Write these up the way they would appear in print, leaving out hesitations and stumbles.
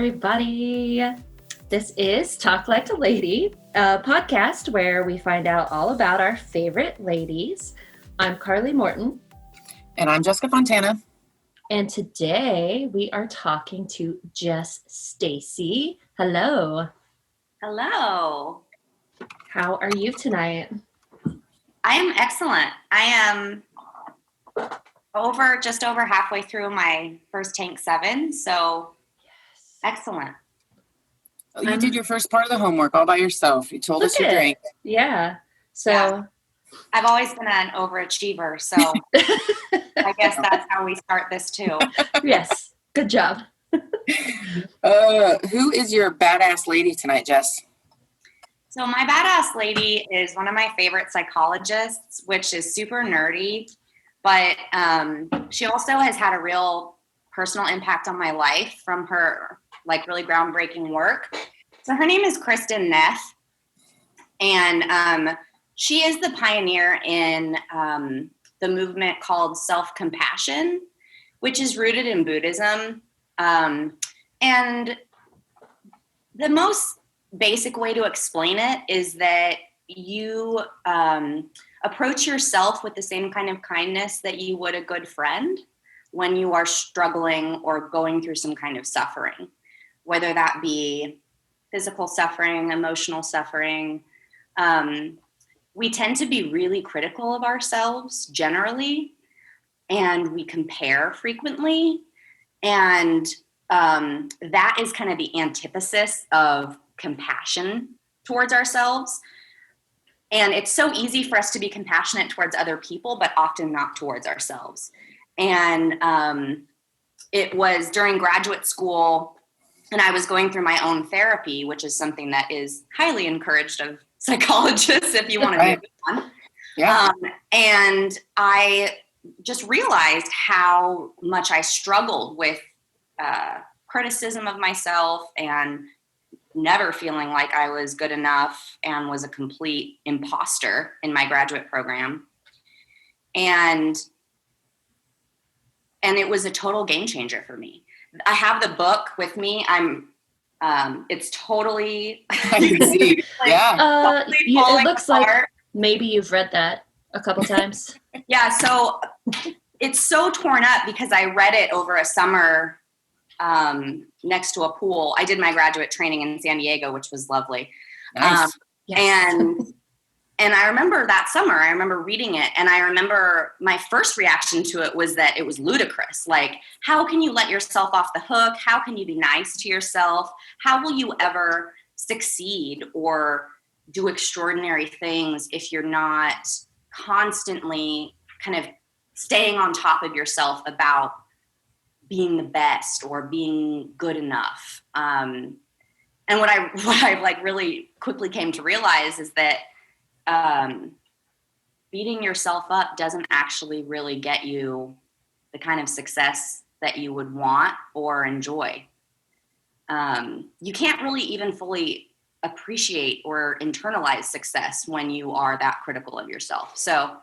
everybody. This is Talk Like a Lady, a podcast where we find out all about our favorite ladies. I'm Carly Morton. And I'm Jessica Fontana. And today we are talking to Jess Stacy. Hello. Hello. How are you tonight? I am excellent. I am just over halfway through my first tank 7, so yes. Excellent. Oh, you did your first part of the homework all by yourself. You told us your drink. Yeah. So yeah. I've always been an overachiever, so I guess that's how we start this too. Yes. Good job. Who is your badass lady tonight, Jess? So my badass lady is one of my favorite psychologists, which is super nerdy, but she also has had a real personal impact on my life from her really groundbreaking work. So her name is Kristin Neff, and she is the pioneer in the movement called self-compassion, which is rooted in Buddhism. And the most basic way to explain it is that you approach yourself with the same kind of kindness that you would a good friend when you are struggling or going through some kind of suffering, whether that be physical suffering, emotional suffering. We tend to be really critical of ourselves generally, and we compare frequently. And that is kind of the antithesis of compassion towards ourselves. And it's so easy for us to be compassionate towards other people, but often not towards ourselves. And it was during graduate school, and I was going through my own therapy, which is something that is highly encouraged of psychologists if you want to do one. Yeah. And I just realized how much I struggled with criticism of myself and never feeling like I was good enough and was a complete imposter in my graduate program. And it was a total game changer for me. I have the book with me. It's totally. I can see. Yeah. It looks like maybe you've read that a couple times. Yeah. So it's so torn up because I read it over a summer next to a pool. I did my graduate training in San Diego, which was lovely. Nice. Yes. And I remember that summer, I remember reading it, and I remember my first reaction to it was that it was ludicrous. Like, how can you let yourself off the hook? How can you be nice to yourself? How will you ever succeed or do extraordinary things if you're not constantly kind of staying on top of yourself about being the best or being good enough? And what I really quickly came to realize is that beating yourself up doesn't actually really get you the kind of success that you would want or enjoy. You can't really even fully appreciate or internalize success when you are that critical of yourself. So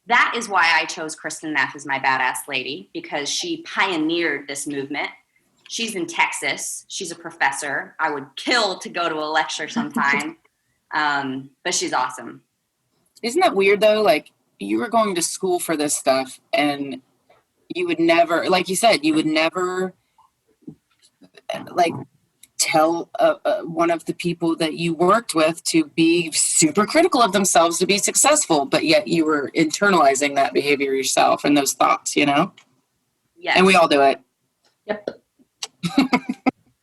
that is why I chose Kristin Neff as my badass lady, because she pioneered this movement. She's in Texas. She's a professor. I would kill to go to a lecture sometime. But she's awesome. Isn't that weird though? Like, you were going to school for this stuff and you would never, like you said, you would never tell one of the people that you worked with to be super critical of themselves to be successful, but yet you were internalizing that behavior yourself and those thoughts, you know? Yes. And we all do it. Yep.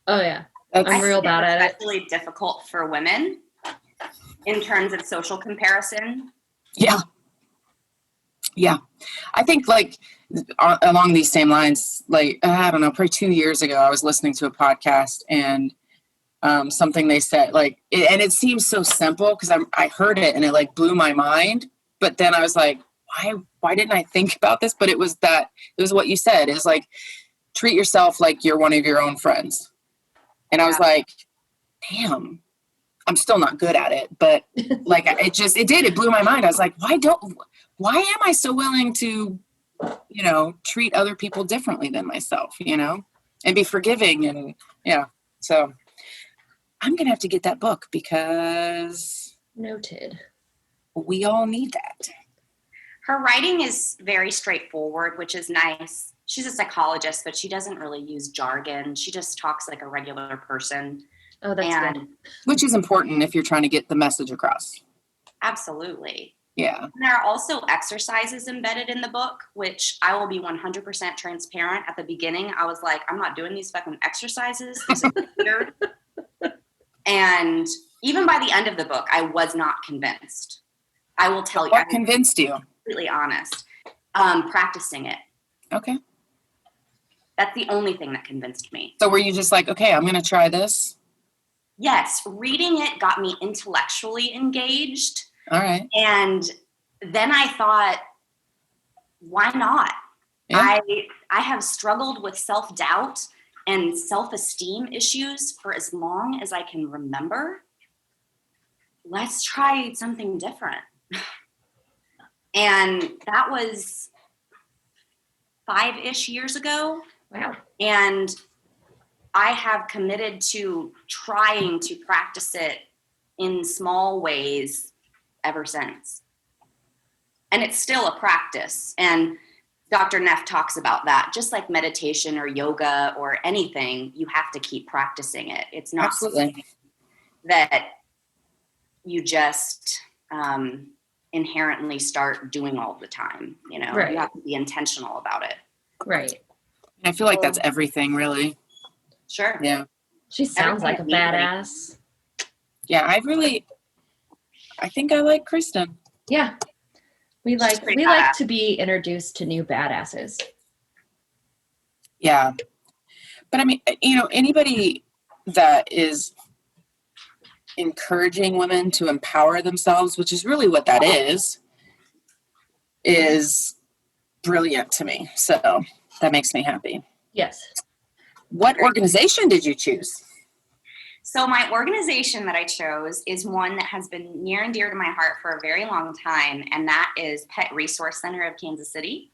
Oh yeah. I'm real bad at it. It's especially difficult for women in terms of social comparison. Yeah. I think along these same lines, I don't know, probably 2 years ago, I was listening to a podcast and something they said, and it seems so simple because I heard it and it blew my mind. But then I was like, why didn't I think about this? But it was what you said. It's treat yourself like you're one of your own friends. And I was like, damn, I'm still not good at it. But it blew my mind. I was like, why am I so willing to, treat other people differently than myself, and be forgiving and So I'm going to have to get that book because Noted. we all need that. Her writing is very straightforward, which is nice. She's a psychologist, but she doesn't really use jargon. She just talks like a regular person. Oh, that's good. Which is important if you're trying to get the message across. Absolutely. Yeah. And there are also exercises embedded in the book, which I will be 100% transparent. At the beginning, I was like, I'm not doing these fucking exercises. This is weird. And even by the end of the book, I was not convinced. I will tell you. What convinced you? Completely honest. Practicing it. Okay. That's the only thing that convinced me. So were you just like, okay, I'm going to try this? Yes. Reading it got me intellectually engaged. All right. And then I thought, why not? Yeah. I have struggled with self-doubt and self-esteem issues for as long as I can remember. Let's try something different. And that was 5-ish years ago. Wow. And I have committed to trying to practice it in small ways ever since. And it's still a practice. And Dr. Neff talks about that. Just like meditation or yoga or anything, you have to keep practicing it. It's not Absolutely. that you just inherently start doing all the time. You know, Right. You have to be intentional about it. Right. I feel like that's everything, really. Sure. Yeah. She sounds like a badass. Yeah, I think I like Kristin. Yeah. We like badass. to be introduced to new badasses. Yeah. But I mean, anybody that is encouraging women to empower themselves, which is really what that is brilliant to me. So that makes me happy. Yes. What organization did you choose? So my organization that I chose is one that has been near and dear to my heart for a very long time, and that is Pet Resource Center of Kansas City.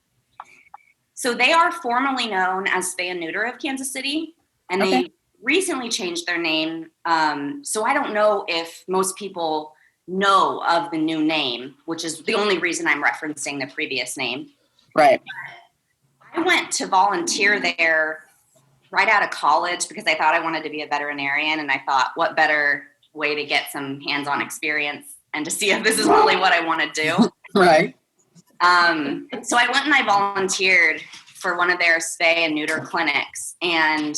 So they are formerly known as Spay and Neuter of Kansas City, and they recently changed their name. So I don't know if most people know of the new name, which is the only reason I'm referencing the previous name. Right. I went to volunteer there right out of college because I thought I wanted to be a veterinarian, and I thought, what better way to get some hands-on experience and to see if this is really what I want to do. Right. So I went and I volunteered for one of their spay and neuter clinics, and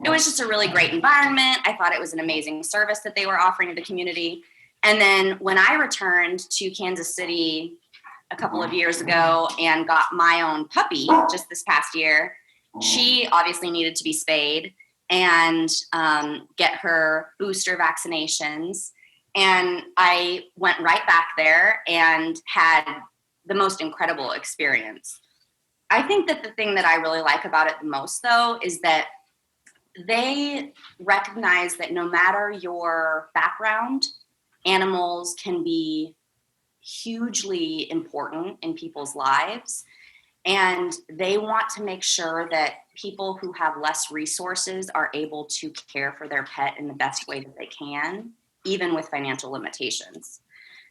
it was just a really great environment. I thought it was an amazing service that they were offering to the community. And then when I returned to Kansas City a couple of years ago and got my own puppy just this past year, she obviously needed to be spayed and get her booster vaccinations. And I went right back there and had the most incredible experience. I think that the thing that I really like about it the most, though, is that they recognize that no matter your background, animals can be hugely important in people's lives. And they want to make sure that people who have less resources are able to care for their pet in the best way that they can, even with financial limitations.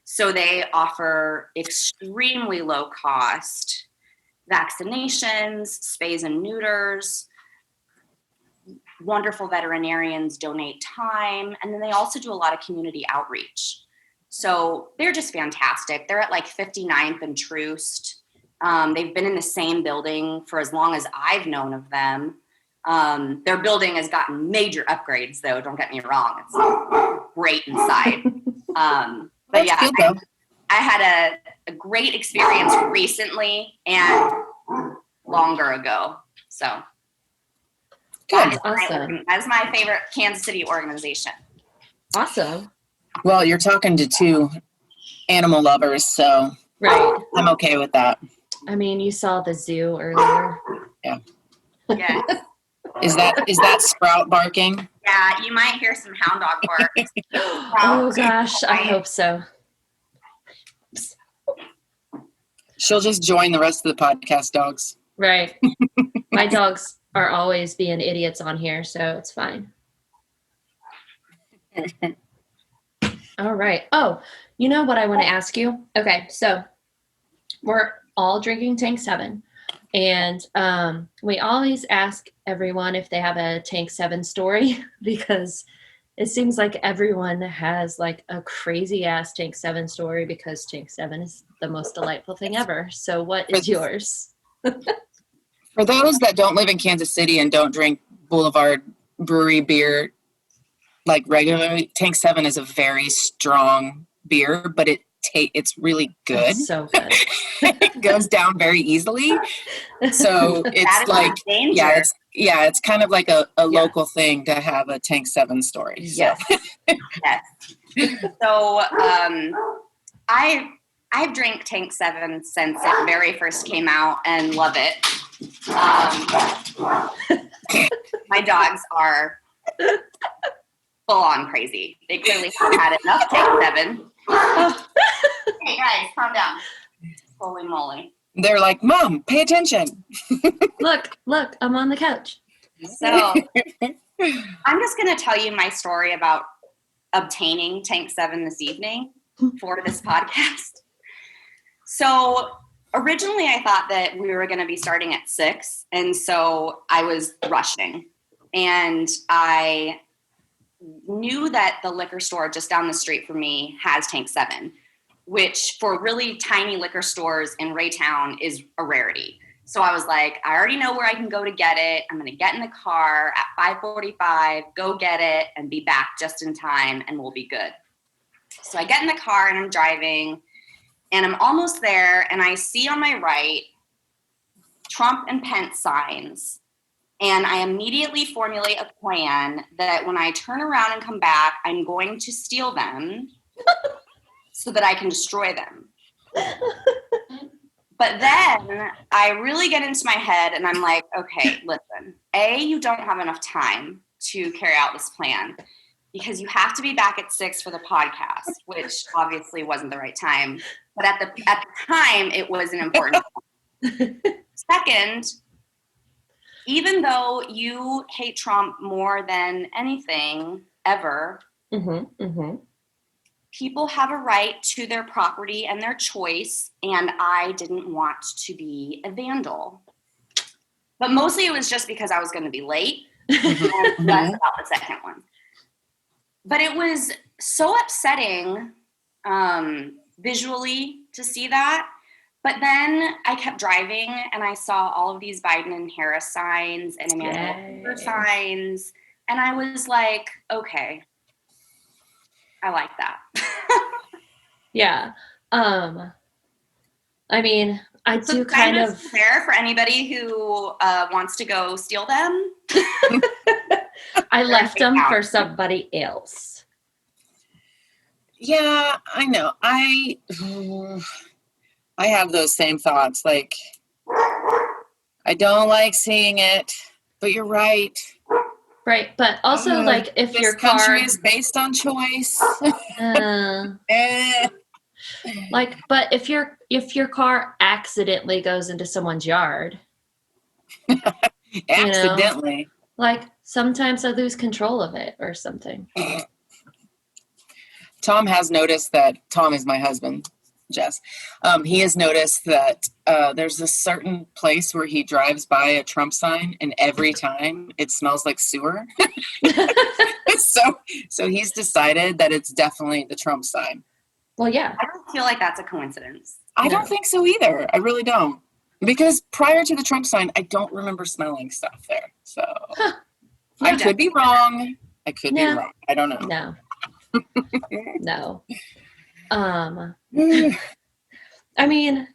So they offer extremely low cost vaccinations, spays and neuters. Wonderful veterinarians donate time. And then they also do a lot of community outreach. So they're just fantastic. They're at like 59th and Troost. They've been in the same building for as long as I've known of them. Their building has gotten major upgrades, though. Don't get me wrong. It's great inside. But yeah, I had a great experience recently and longer ago. So good. Awesome. That's my favorite Kansas City organization. Awesome. Well, you're talking to two animal lovers, so Right. I'm okay with that. I mean, you saw the zoo earlier. Yeah. Yeah. Is that Sprout barking? Yeah, you might hear some hound dog bark. Oh gosh, I hope so. She'll just join the rest of the podcast dogs. Right. My dogs are always being idiots on here, so it's fine. All right. Oh, you know what I want to ask you? Okay, so we're all drinking Tank 7. And we always ask everyone if they have a Tank 7 story because it seems like everyone has like a crazy ass Tank 7 story because Tank 7 is the most delightful thing ever. So what is yours? For those that don't live in Kansas City and don't drink Boulevard Brewery beer like regularly, Tank 7 is a very strong beer, but it's really good. It's so good. It goes down very easily. So it's like, it's kind of like a local thing to have a Tank 7 story. Yes. So. Yes. So I've drank Tank 7 since it very first came out and love it. My dogs are full on crazy. They clearly have had enough Tank 7. Hey guys, calm down. Holy moly. They're like, Mom, pay attention. Look, I'm on the couch. So I'm just going to tell you my story about obtaining Tank 7 this evening for this podcast. So originally I thought that we were going to be starting at 6. And so I was rushing. And I knew that the liquor store just down the street from me has Tank 7, which for really tiny liquor stores in Raytown is a rarity. So I was like, I already know where I can go to get it. I'm going to get in the car at 5:45, go get it, and be back just in time, and we'll be good. So I get in the car, and I'm driving, and I'm almost there, and I see on my right Trump and Pence signs, and I immediately formulate a plan that when I turn around and come back, I'm going to steal them so that I can destroy them. But then I really get into my head and I'm like, okay, listen, A, you don't have enough time to carry out this plan because you have to be back at 6 for the podcast, which obviously wasn't the right time. But at the time, it was an important point. Second, even though you hate Trump more than anything ever, people have a right to their property and their choice, and I didn't want to be a vandal. But mostly it was just because I was going to be late, and less about the second one. But it was so upsetting visually to see that. But then I kept driving, and I saw all of these Biden and Harris signs and Emmanuel signs, and I was like, okay, I like that. Yeah. I mean, I do kind of fair for anybody who wants to go steal them. I left them for somebody else. Yeah, I know. I have those same thoughts. Like, I don't like seeing it, but you're right. Right, but also like if your car country is based on choice. Like, but if your car accidentally goes into someone's yard, accidentally, you know, like sometimes I lose control of it or something. Tom has noticed that. Tom is my husband, Jess. He has noticed that there's a certain place where he drives by a Trump sign, and every time it smells like sewer. So he's decided that it's definitely the Trump sign. Well, yeah. I don't feel like that's a coincidence. I don't think so either. I really don't. Because prior to the Trump sign, I don't remember smelling stuff there. So I could be wrong. I could be wrong. I don't know. No. I mean,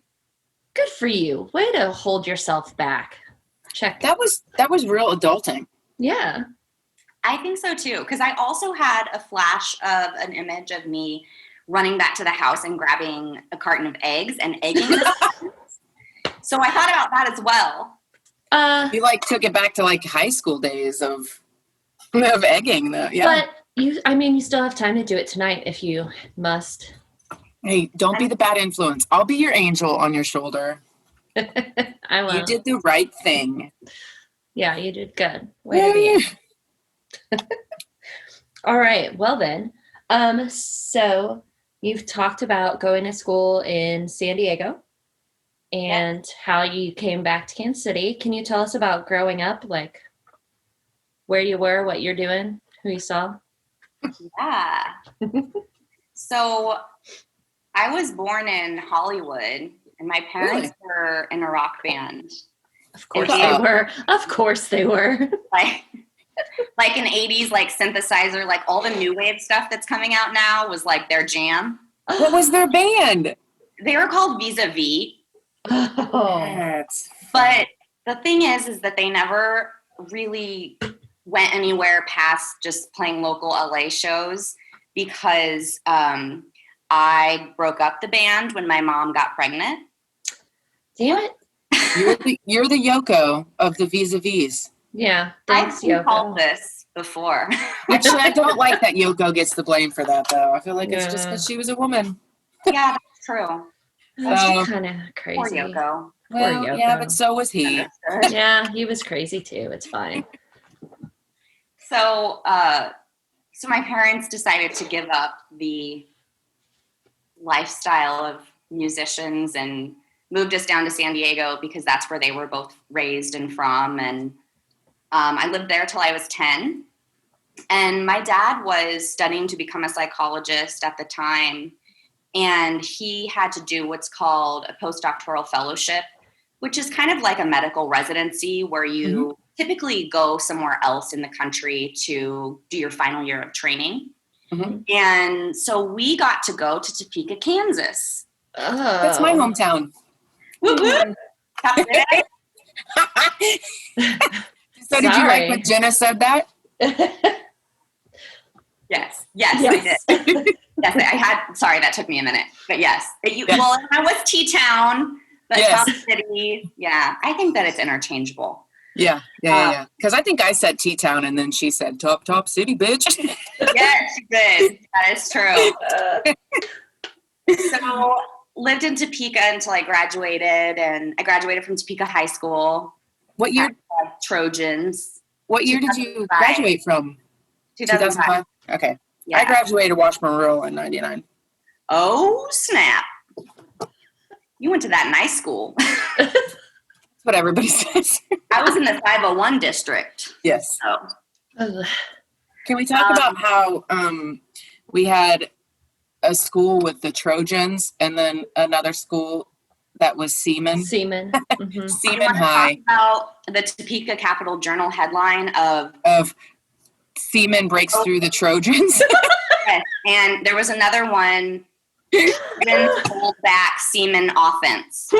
good for you. Way to hold yourself back. Check. That was real adulting. Yeah. I think so too. Because I also had a flash of an image of me running back to the house and grabbing a carton of eggs and egging the So I thought about that as well. You took it back to high school days of egging though. Yeah. But you still have time to do it tonight if you must. Hey, don't be the bad influence. I'll be your angel on your shoulder. I will. You did the right thing. Yeah, you did good. Way to be. All right. Well then, so you've talked about going to school in San Diego and how you came back to Kansas City. Can you tell us about growing up, like where you were, what you're doing, who you saw? Yeah. So I was born in Hollywood, and my parents were in a rock band. Of course they were. Of course they were. Like an 80s like synthesizer, like all the new wave stuff that's coming out now was like their jam. What was their band? They were called Vis-a-Vis. Oh. But the thing is that they never really went anywhere past just playing local LA shows because I broke up the band when my mom got pregnant. Damn it. You're the Yoko of the Vis-a-Vis. Yeah, thanks, I've called Yoko. this before. Actually, I don't like that Yoko gets the blame for that, though. I feel like it's just because she was a woman. Yeah, that's true. That's kind of crazy. Poor Yoko. Well, Poor Yoko. yeah, but so was he. Yeah, he was crazy too. It's fine. So my parents decided to give up the lifestyle of musicians and moved us down to San Diego because that's where they were both raised and from. And I lived there till I was 10. And my dad was studying to become a psychologist at the time. And he had to do what's called a postdoctoral fellowship, which is kind of like a medical residency where you typically go somewhere else in the country to do your final year of training. And so we got to go to Topeka, Kansas. That's my hometown. Woo-hoo. So did you like when Jenna said that? Yes, I did. Yes, I had. Sorry, that took me a minute, but yes. Well, I was T-Town, but Top City. Yeah, I think that it's interchangeable. Yeah. Because I think I said T-Town, and then she said Top City, bitch. Yes, she did. That is true. So lived in Topeka until I graduated, and I graduated from Topeka High School. What year? Trojans. What year did you graduate from? 2005. Okay. Yeah. I graduated Washburn Rural in 99. Oh, snap. You went to that nice school. That's what everybody says. I was in the 501 district. Yes. So. Can we talk about how we had a school with the Trojans and then another school that was Seaman? Seaman Talk High. about the Topeka Capital Journal headline of Seaman breaks through the Trojans. Yes. And there was another one, hold back Seaman offense.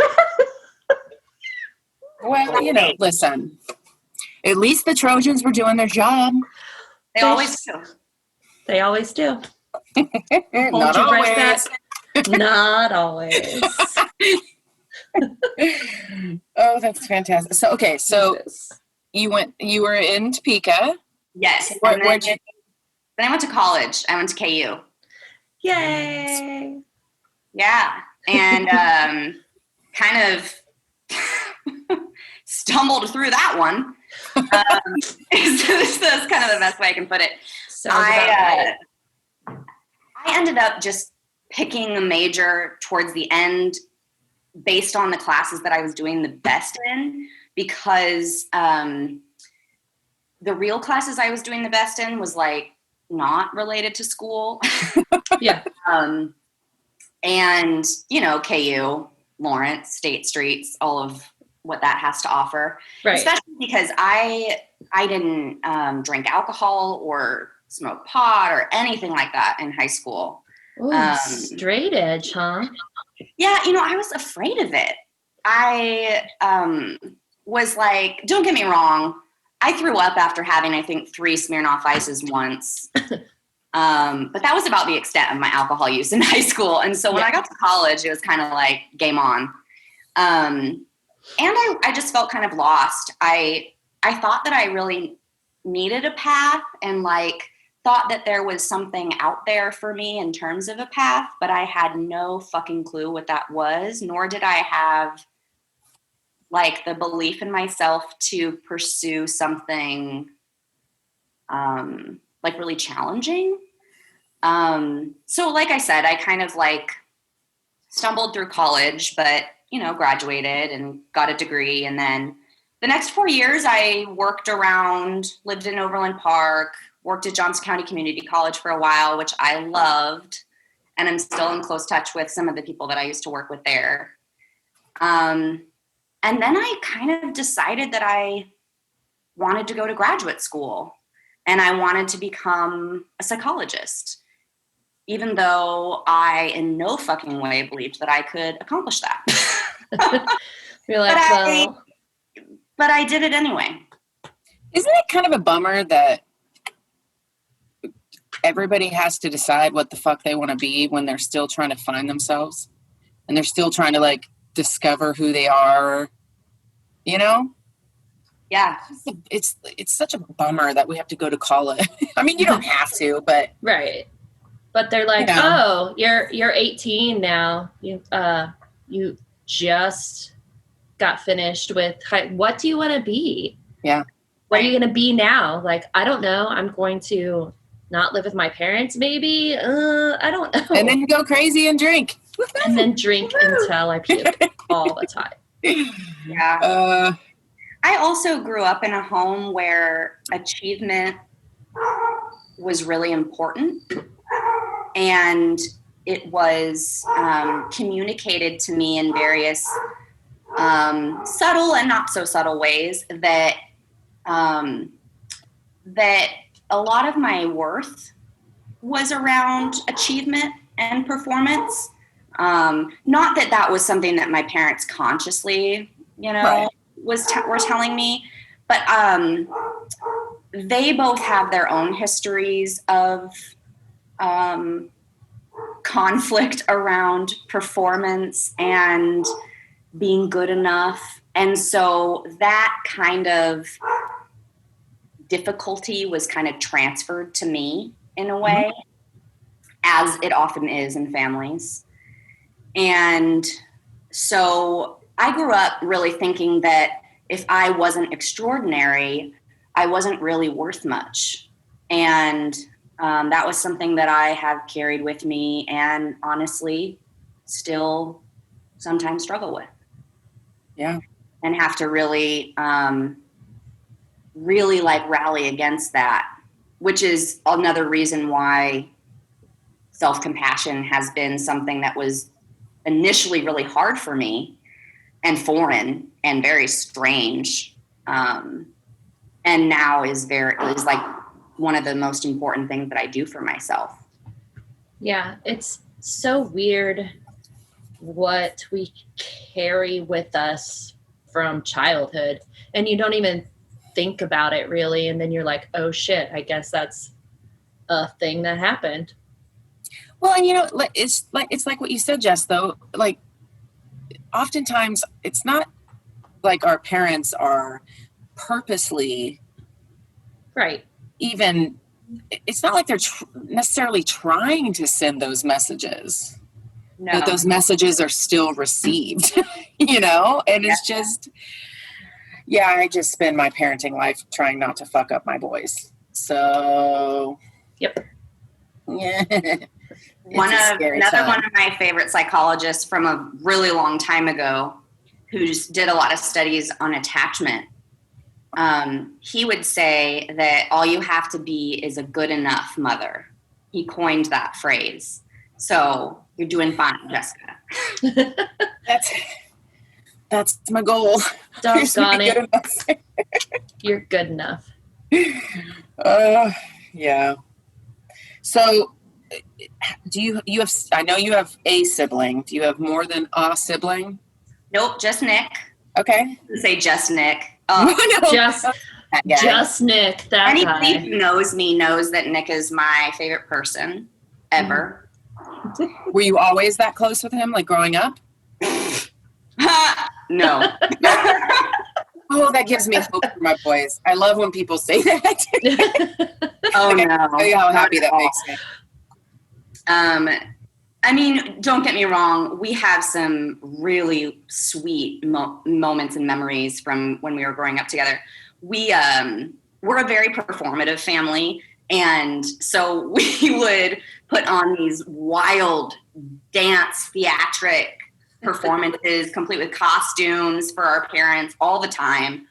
Well, listen. At least the Trojans were doing their job. They always do. They always do. Not always. Not always. Oh, that's fantastic. So you were in Topeka. Yes. Then I went to college. I went to KU. Yay. Yeah. And kind of stumbled through that one. That's kind of the best way I can put it. I ended up just picking a major towards the end based on the classes that I was doing the best in, because the real classes I was doing the best in was like not related to school. Yeah. And, KU, Lawrence, State Streets, all of what that has to offer. Right. Especially because I didn't drink alcohol or smoke pot or anything like that in high school. Ooh, straight edge, huh? Yeah, I was afraid of it. I was like, don't get me wrong, I threw up after having, I think, 3 Smirnoff Ices once. But that was about the extent of my alcohol use in high school. And so when I got to college, it was kind of like game on. And I just felt kind of lost. I thought that I really needed a path and thought that there was something out there for me in terms of a path, but I had no fucking clue what that was, nor did I have the belief in myself to pursue something like really challenging. So like I said, I kind of like stumbled through college, but, you know, graduated and got a degree. And then the next 4 years I worked around, lived in Overland Park, worked at Johnson County Community College for a while, which I loved. And I'm still in close touch with some of the people that I used to work with there. And then I kind of decided that I wanted to go to graduate school and I wanted to become a psychologist, even though I in no fucking way believed that I could accomplish that. You're like, but I did it anyway. Isn't it kind of a bummer that everybody has to decide what the fuck they want to be when they're still trying to find themselves and they're still trying to like discover who they are, you know? Yeah. It's such a bummer that we have to go to college. I mean, you don't have to, but right. But they're like, you know. oh, you're 18 now. You just got finished with what do you want to be? Yeah. What are you going to be now? Like, I don't know. I'm going to not live with my parents, maybe. I don't know. And then you go crazy and drink. And then drink until I puke all the time. Yeah. I also grew up in a home where achievement was really important. And it was communicated to me in various subtle and not so subtle ways that that a lot of my worth was around achievement and performance. Not that that was something that my parents consciously, you know, right. were telling me, but they both have their own histories of conflict around performance and being good enough. And so that kind of difficulty was kind of transferred to me in a way, as it often is in families. And so I grew up really thinking that if I wasn't extraordinary, I wasn't really worth much. And that was something that I have carried with me and honestly still sometimes struggle with. Yeah. And have to really, really like rally against that, which is another reason why self-compassion has been something that was initially really hard for me and foreign and very strange. And now is like one of the most important things that I do for myself. Yeah, it's so weird what we carry with us from childhood, and you don't even think about it really, and then you're like, oh shit, I guess that's a thing that happened. Well, and you know, it's like what you said, Jess, though, like oftentimes it's not like our parents are purposely right. Even it's not like they're necessarily trying to send those messages. No. But those messages are still received, you know? And it's just, yeah, I just spend my parenting life trying not to fuck up my boys. So, yep. Yeah. Another one of my favorite psychologists from a really long time ago who just did a lot of studies on attachment. He would say that all you have to be is a good enough mother. He coined that phrase. So you're doing fine, Jessica. That's my goal. Doggone it. You're good enough. Yeah. So do you have, I know you have a sibling. Do you have more than a sibling? Nope, just Nick. Okay. Say just Nick. Just Nick, that Anybody guy. who knows me knows that Nick is my favorite person ever. Were you always that close with him, like growing up? No. Oh, that gives me hope for my boys. I love when people say that. Oh, no. I'll tell you how happy that makes me. I mean, don't get me wrong. We have some really sweet moments and memories from when we were growing up together. We're a very performative family, And so we would put on these wild dance theatric performances, complete with costumes for our parents all the time.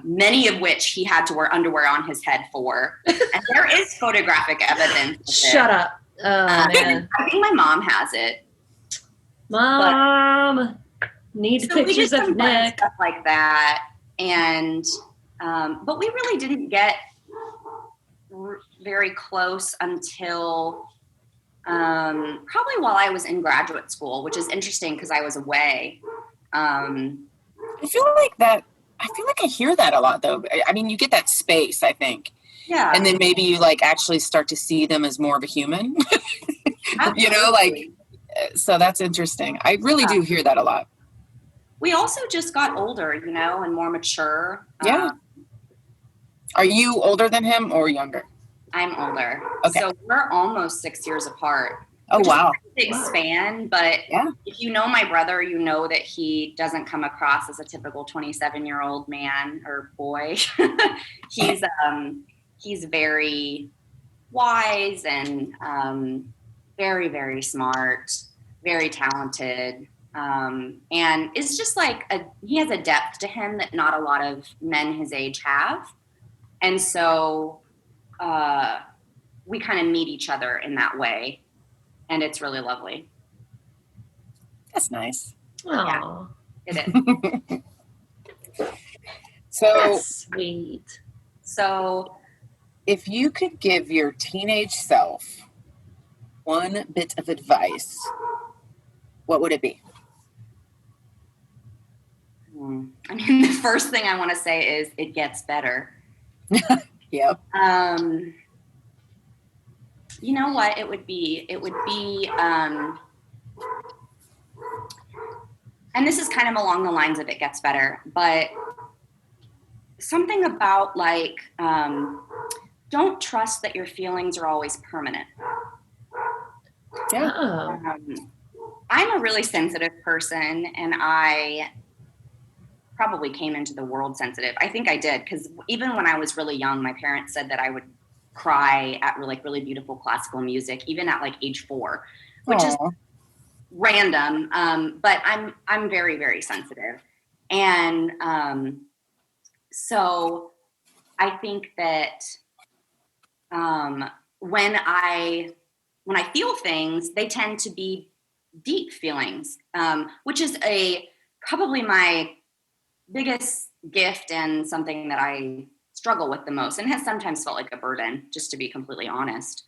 Many of which he had to wear underwear on his head for. And there is photographic evidence of Shut up. Oh, man. I think my mom has it. Mom, need So we pictures did some of fun Nick. stuff like that. And, but we really didn't get very close until probably while I was in graduate school, which is interesting because I was away. I feel like I hear that a lot, though. I mean, you get that space, I think. Yeah. And then maybe you like actually start to see them as more of a human, you know, like, so that's interesting. I really do hear that a lot. We also just got older, you know, and more mature. Yeah. Are you older than him or younger? I'm older. Okay. So we're almost 6 years apart. Oh, wow. Big span, but Yeah. if you know my brother, you know that he doesn't come across as a typical 27-year-old man or boy. He's very wise and very, very smart, very talented, and it's just like he has a depth to him that not a lot of men his age have, and so we kind of meet each other in that way. And it's really lovely. That's nice. Oh, yeah, it is. So that's sweet. So if you could give your teenage self one bit of advice, what would it be? I mean, the first thing I want to say is it gets better. Yep. You know what it would be? It would be, and this is kind of along the lines of it gets better, but something about like, don't trust that your feelings are always permanent. Yeah. Oh. I'm a really sensitive person, and I probably came into the world sensitive. I think I did, because even when I was really young, my parents said that I would cry at really beautiful classical music, even at like age 4, which is random. But I'm very, very sensitive. And so I think that when I feel things, they tend to be deep feelings, which is probably my biggest gift and something that I struggle with the most, and has sometimes felt like a burden, just to be completely honest.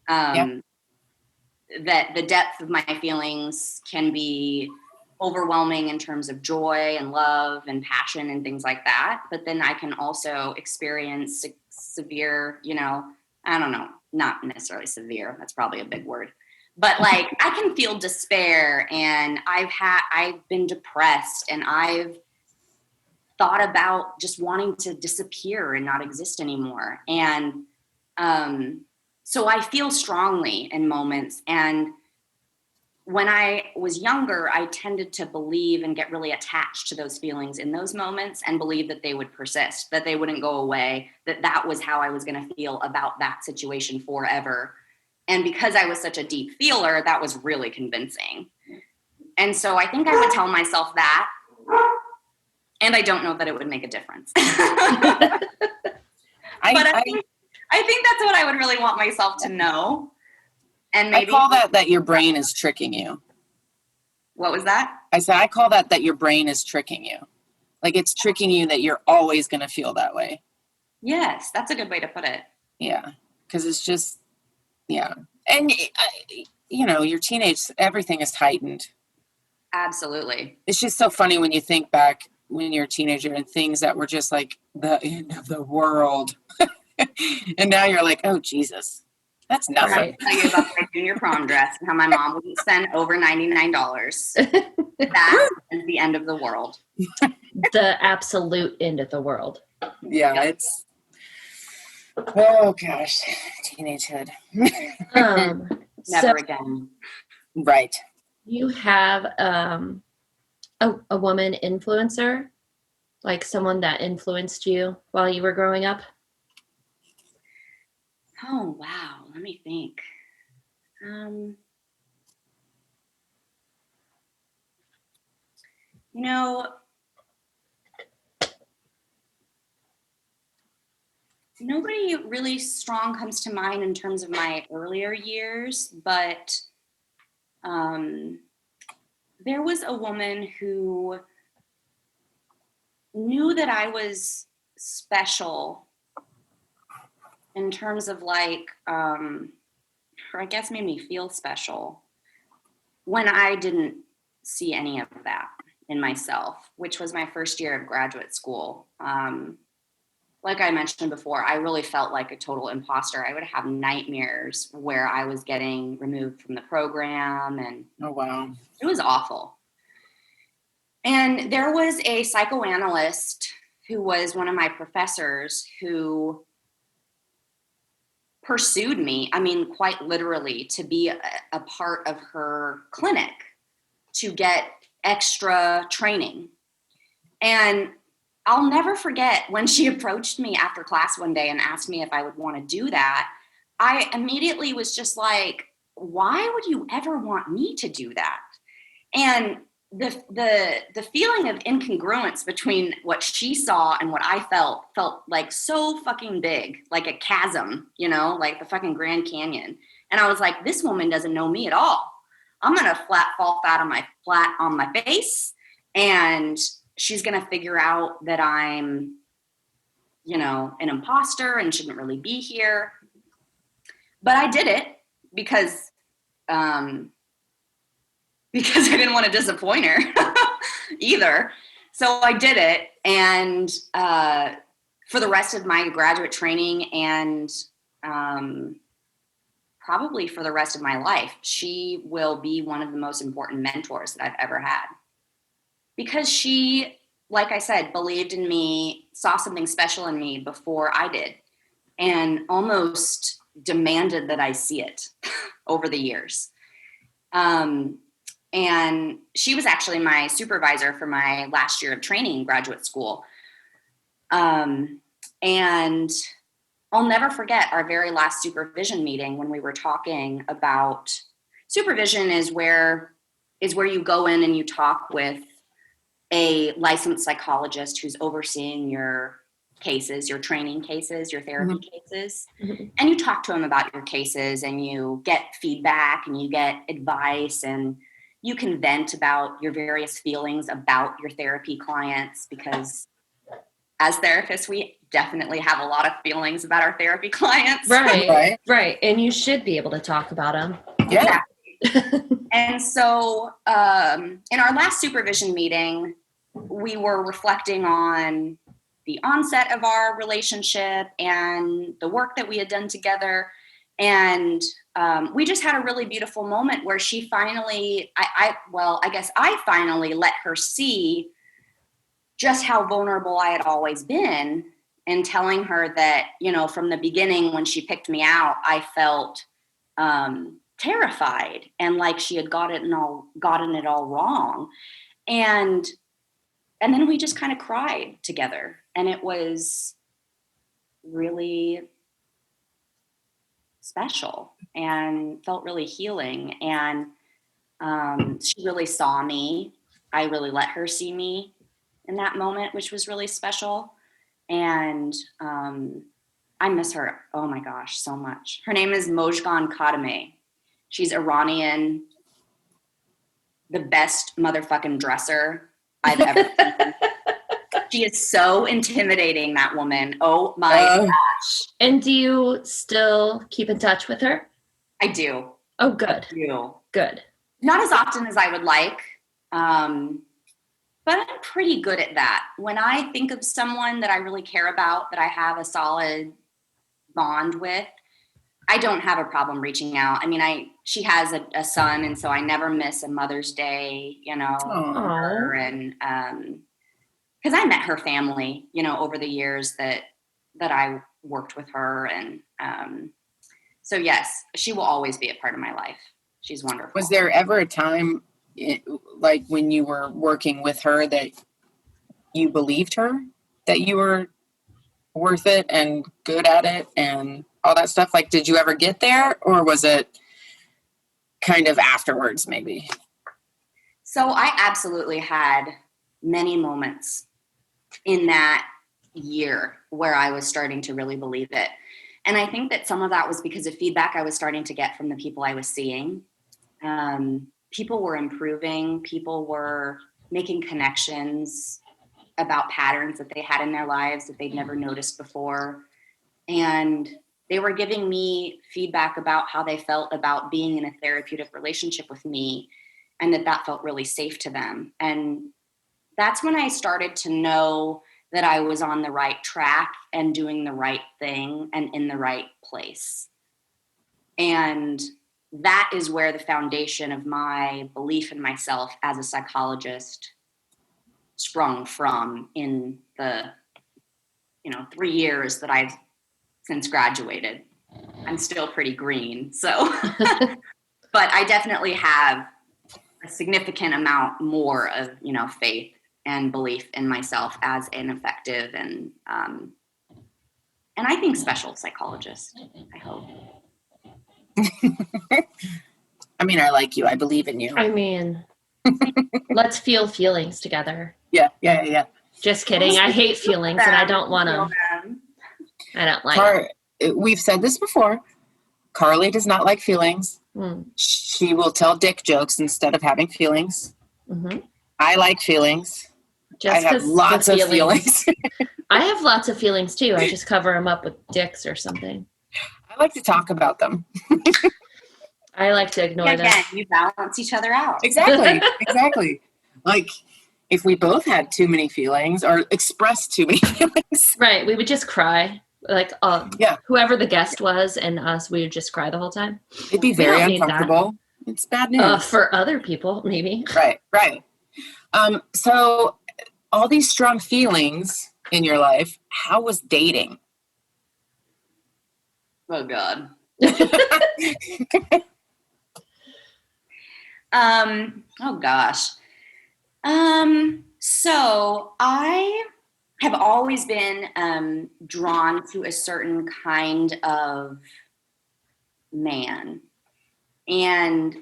That the depth of my feelings can be overwhelming in terms of joy and love and passion and things like that. But then I can also experience severe, you know, I don't know, not necessarily severe. That's probably a big word. But like I can feel despair, and I've been depressed, and I've thought about just wanting to disappear and not exist anymore. And so I feel strongly in moments. And when I was younger, I tended to believe and get really attached to those feelings in those moments, and believe that they would persist, that they wouldn't go away, that was how I was going to feel about that situation forever. And because I was such a deep feeler, that was really convincing. And so I think I would tell myself that. And I don't know that it would make a difference. But I think that's what I would really want myself to know. And maybe I call that your brain is tricking you. What was that? I said, I call that your brain is tricking you. Like it's tricking you that you're always going to feel that way. Yes, that's a good way to put it. Yeah. Because it's just, yeah. And, you know, your teenage, everything is heightened. Absolutely. It's just so funny when you think back when you're a teenager and things that were just like the end of the world. And now you're like, oh, Jesus, that's nothing. Right. I'll tell you about my junior prom dress and how my mom wouldn't spend over $99. That is the end of the world. The absolute end of the world. Yeah, it's, oh gosh, teenagehood. Never again. Right. You have a woman influencer, like someone that influenced you while you were growing up? Oh, wow. Let me think. You know, nobody really strong comes to mind in terms of my earlier years, but there was a woman who knew that I was special in terms of like, or I guess made me feel special when I didn't see any of that in myself, which was my first year of graduate school. Like I mentioned before, I really felt like a total imposter. I would have nightmares where I was getting removed from the program, and Oh, wow. it was awful. And there was a psychoanalyst who was one of my professors who pursued me, I mean, quite literally, to be a part of her clinic to get extra training. And I'll never forget when she approached me after class one day and asked me if I would want to do that. I immediately was just like, why would you ever want me to do that? And the feeling of incongruence between what she saw and what I felt like so fucking big, like a chasm, you know, like the fucking Grand Canyon. And I was like, this woman doesn't know me at all. I'm gonna fall flat on my face, and she's gonna figure out that I'm, you know, an imposter and shouldn't really be here. But I did it because because I didn't want to disappoint her either. So I did it. And for the rest of my graduate training and probably for the rest of my life, she will be one of the most important mentors that I've ever had. Because she, like I said, believed in me, saw something special in me before I did, and almost demanded that I see it over the years. And she was actually my supervisor for my last year of training in graduate school. And I'll never forget our very last supervision meeting when we were talking about supervision is where you go in and you talk with a licensed psychologist who's overseeing your cases, your training cases, your therapy cases. And you talk to them about your cases and you get feedback and you get advice and you can vent about your various feelings about your therapy clients, because as therapists, we definitely have a lot of feelings about our therapy clients. Right. And you should be able to talk about them. Yeah. And so in our last supervision meeting, we were reflecting on the onset of our relationship and the work that we had done together. And we just had a really beautiful moment where she finally, I guess I finally let her see just how vulnerable I had always been, and telling her that, you know, from the beginning when she picked me out, I felt terrified and like she had gotten it all wrong. And then we just kind of cried together, and it was really special and felt really healing. And she really saw me. I really let her see me in that moment, which was really special. And I miss her, oh my gosh, so much. Her name is Mojgan Kadame. She's Iranian, the best motherfucking dresser I've ever seen. She is so intimidating, that woman. Oh my gosh. And do you still keep in touch with her? I do. Oh, good. I do. Good. Not as often as I would like, but I'm pretty good at that. When I think of someone that I really care about, that I have a solid bond with, I don't have a problem reaching out. I mean, she has a son, and so I never miss a Mother's Day, you know, her, and because I met her family, you know, over the years that I worked with her, and so yes, she will always be a part of my life. She's wonderful. Was there ever a time, like when you were working with her, that you believed her, that you were worth it and good at it? And all that stuff? Like, did you ever get there, or was it kind of afterwards maybe? So I absolutely had many moments in that year where I was starting to really believe it. And I think that some of that was because of feedback I was starting to get from the people I was seeing. People were improving, people were making connections about patterns that they had in their lives that they'd never noticed before. And they were giving me feedback about how they felt about being in a therapeutic relationship with me, and that felt really safe to them. And that's when I started to know that I was on the right track and doing the right thing and in the right place. And that is where the foundation of my belief in myself as a psychologist sprung from in the 3 years that I've since graduated. I'm still pretty green, so but I definitely have a significant amount more of faith and belief in myself as an effective and I think special psychologist. I hope. I mean, I like you. I believe in you. I mean, let's feel feelings together. Yeah. Just kidding. I hate feelings and I don't want them. I don't like them. We've said this before. Carly does not like feelings. She will tell dick jokes instead of having feelings. Mm-hmm. I like feelings. Just I have lots of feelings. I have lots of feelings too. I just cover them up with dicks or something. I like to talk about them. I like to ignore them. Again, you balance each other out. Exactly. Like, if we both had too many feelings or expressed too many feelings. Right. We would just cry. Like, whoever the guest was and us, we would just cry the whole time. It'd be very uncomfortable. It's bad news. For other people, maybe. Right. So all these strong feelings in your life, how was dating? Oh, God. Oh, gosh. So I have always been drawn to a certain kind of man. And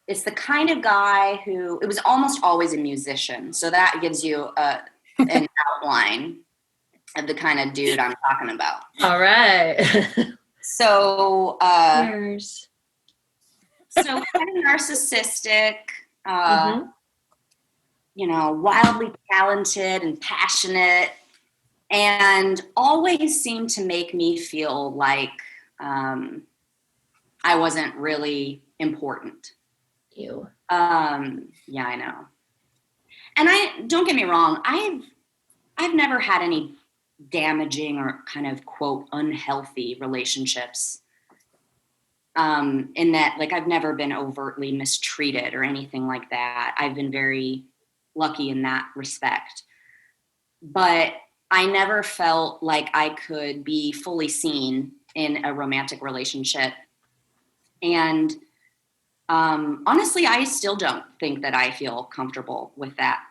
it's the kind of guy who, it was almost always a musician. So that gives you an outline of the kind of dude I'm talking about. All right. So, Cheers. So kind of narcissistic, wildly talented and passionate, and always seemed to make me feel like I wasn't really important. You. Yeah, I know. And don't get me wrong, I've never had any damaging or kind of quote unhealthy relationships. In that, like, I've never been overtly mistreated or anything like that. I've been very lucky in that respect. But I never felt like I could be fully seen in a romantic relationship. And honestly, I still don't think that I feel comfortable with that,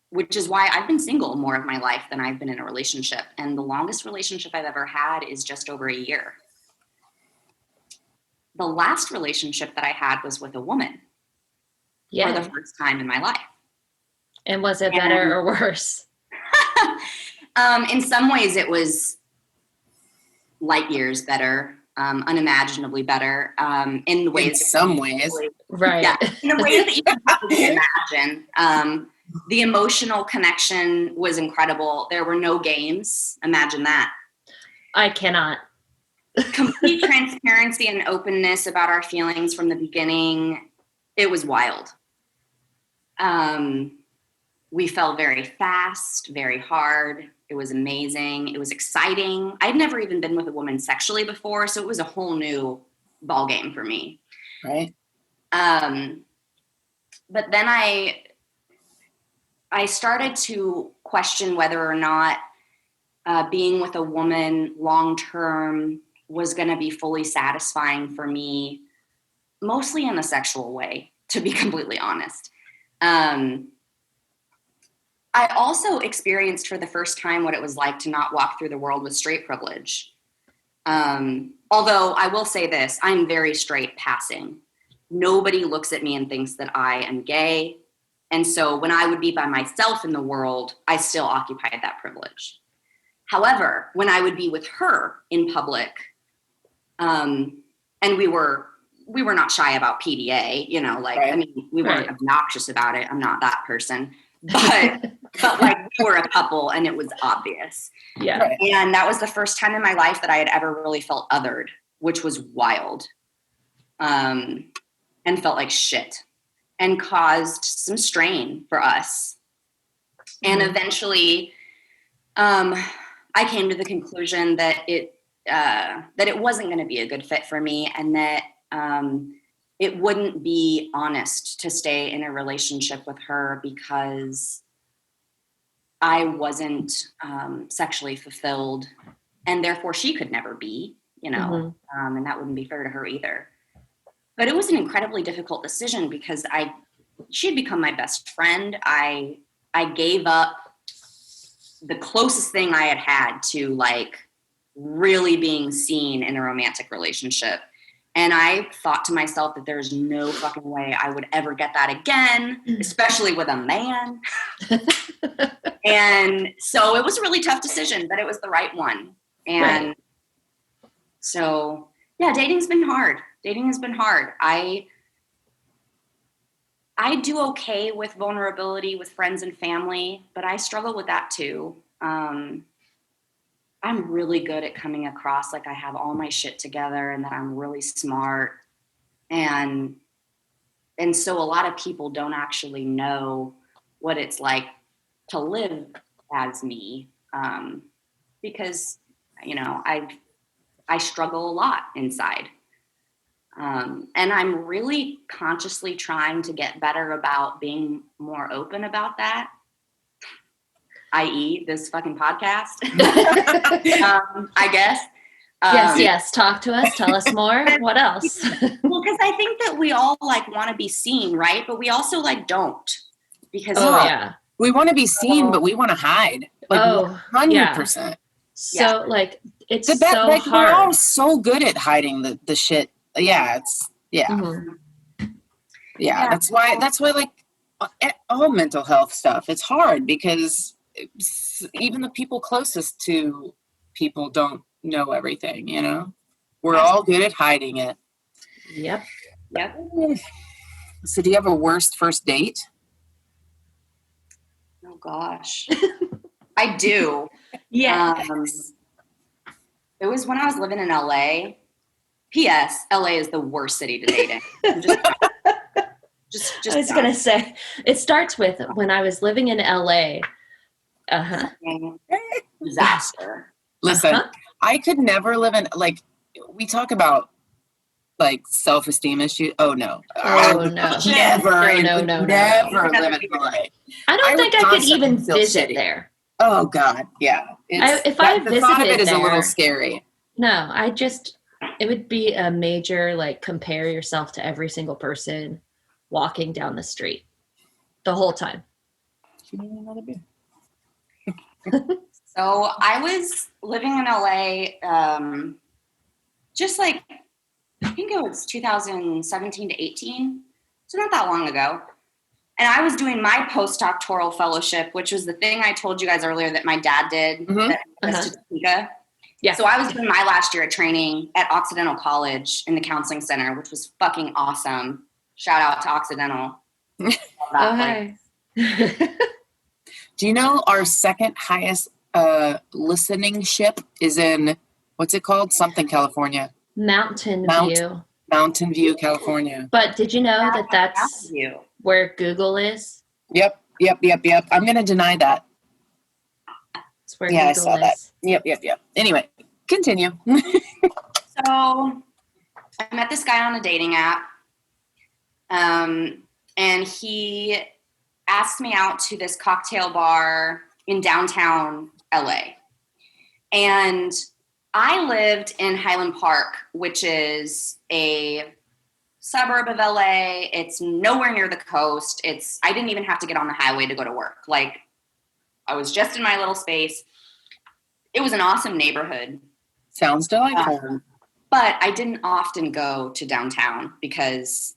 which is why I've been single more of my life than I've been in a relationship. And the longest relationship I've ever had is just over a year. The last relationship that I had was with a woman for the first time in my life. And was it better or worse? In some ways, it was light years better, unimaginably better. In ways, in some ways, right? Yeah, in a way that you can probably imagine. The emotional connection was incredible. There were no games. Imagine that. I cannot. Complete transparency and openness about our feelings from the beginning. It was wild. We fell very fast, very hard. It was amazing. It was exciting. I'd never even been with a woman sexually before, so it was a whole new ball game for me. Right. But then I started to question whether or not being with a woman long term was going to be fully satisfying for me, mostly in a sexual way, to be completely honest. I also experienced for the first time what it was like to not walk through the world with straight privilege. Although I will say this, I'm very straight passing. Nobody looks at me and thinks that I am gay. And so when I would be by myself in the world, I still occupied that privilege. However, when I would be with her in public, and we were not shy about PDA, you know, like, Right. I mean, we weren't Right. obnoxious about it. I'm not that person, but like we were a couple and it was obvious. Yeah. Right. And that was the first time in my life that I had ever really felt othered, which was wild. And felt like shit and caused some strain for us. And eventually, I came to the conclusion that it wasn't going to be a good fit for me, and that it wouldn't be honest to stay in a relationship with her because I wasn't sexually fulfilled, and therefore she could never be, you know, and that wouldn't be fair to her either. But it was an incredibly difficult decision because she had become my best friend. I gave up the closest thing I had had to like really being seen in a romantic relationship. And I thought to myself that there's no fucking way I would ever get that again, especially with a man. And so it was a really tough decision, but it was the right one. And so, yeah, dating's been hard. Dating has been hard. I do okay with vulnerability with friends and family, but I struggle with that too. I'm really good at coming across like I have all my shit together and that I'm really smart. And so a lot of people don't actually know what it's like to live as me, because, you know, I struggle a lot inside. And I'm really consciously trying to get better about being more open about that, i.e. this fucking podcast, I guess. Yes. Talk to us. Tell us more. What else? Well, because I think that we all like want to be seen, right? But we also like don't. Because we want to be seen, but we want to hide. Like 100%. So like it's so hard. We're all so good at hiding the shit. Yeah, it's that's why like all mental health stuff, it's hard because even the people closest to people don't know everything, you know. We're all good at hiding it. Yep. So do you have a worst first date? Oh gosh. I do. It was when I was living in LA. P.S. LA is the worst city to date in. Just I was going to say, it starts with when I was living in LA. Disaster. Listen, I could never live in, like, we talk about like self-esteem issues. Oh no. No. Never live in LA. I don't think I could even visit there. Oh God, yeah. If I visited, the thought of it is a little scary. No, it would be a major, like, compare yourself to every single person walking down the street the whole time. So I was living in LA, just like, I think it was 2017 to 18. So not that long ago. And I was doing my postdoctoral fellowship, which was the thing I told you guys earlier that my dad did. Yeah. So I was doing my last year of training at Occidental College in the counseling center, which was fucking awesome. Shout out to Occidental. Hi. Do you know our second highest listening ship is in, what's it called? Something, California. Mountain View, California. But did you know that that's where Google is? Yep. I'm going to deny that. It's where Google I saw that. Yep. Anyway, continue. So I met this guy on a dating app, and he asked me out to this cocktail bar in downtown LA. And I lived in Highland Park, which is a suburb of LA. It's nowhere near the coast. I didn't even have to get on the highway to go to work. Like, I was just in my little space. It was an awesome neighborhood. Sounds delightful. But I didn't often go to downtown because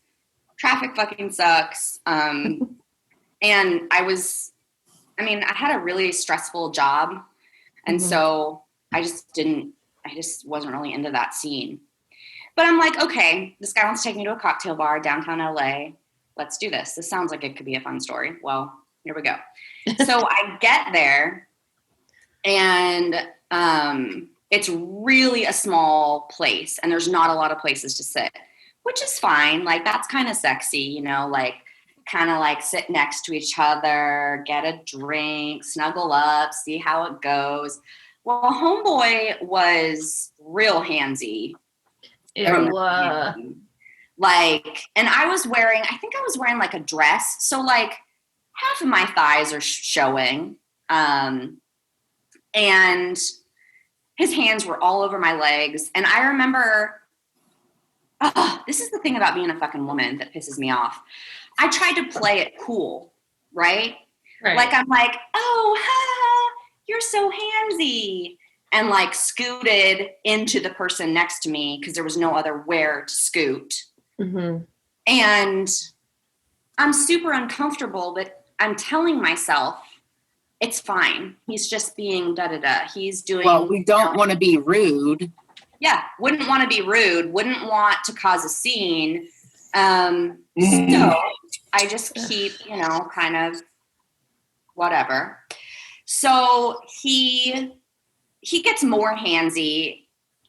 traffic fucking sucks. And I had a really stressful job. And so I just wasn't really into that scene. But I'm like, okay, this guy wants to take me to a cocktail bar downtown LA. Let's do this. This sounds like it could be a fun story. Well, here we go. So I get there, and it's really a small place, and there's not a lot of places to sit, which is fine. Like, that's kind of sexy, you know, like kind of like sit next to each other, get a drink, snuggle up, see how it goes. Well, homeboy was real handsy. Like, and I think I was wearing like a dress. So like half of my thighs are showing. And his hands were all over my legs. And I remember, this is the thing about being a fucking woman that pisses me off. I tried to play it cool, right? Like, I'm like, oh, you're so handsy. And like scooted into the person next to me because there was no other where to scoot. And I'm super uncomfortable, but I'm telling myself, it's fine. He's just being da-da-da. He's doing... Well, we don't want to be rude. Yeah, wouldn't want to be rude. Wouldn't want to cause a scene. So I just keep, kind of whatever. So he gets more handsy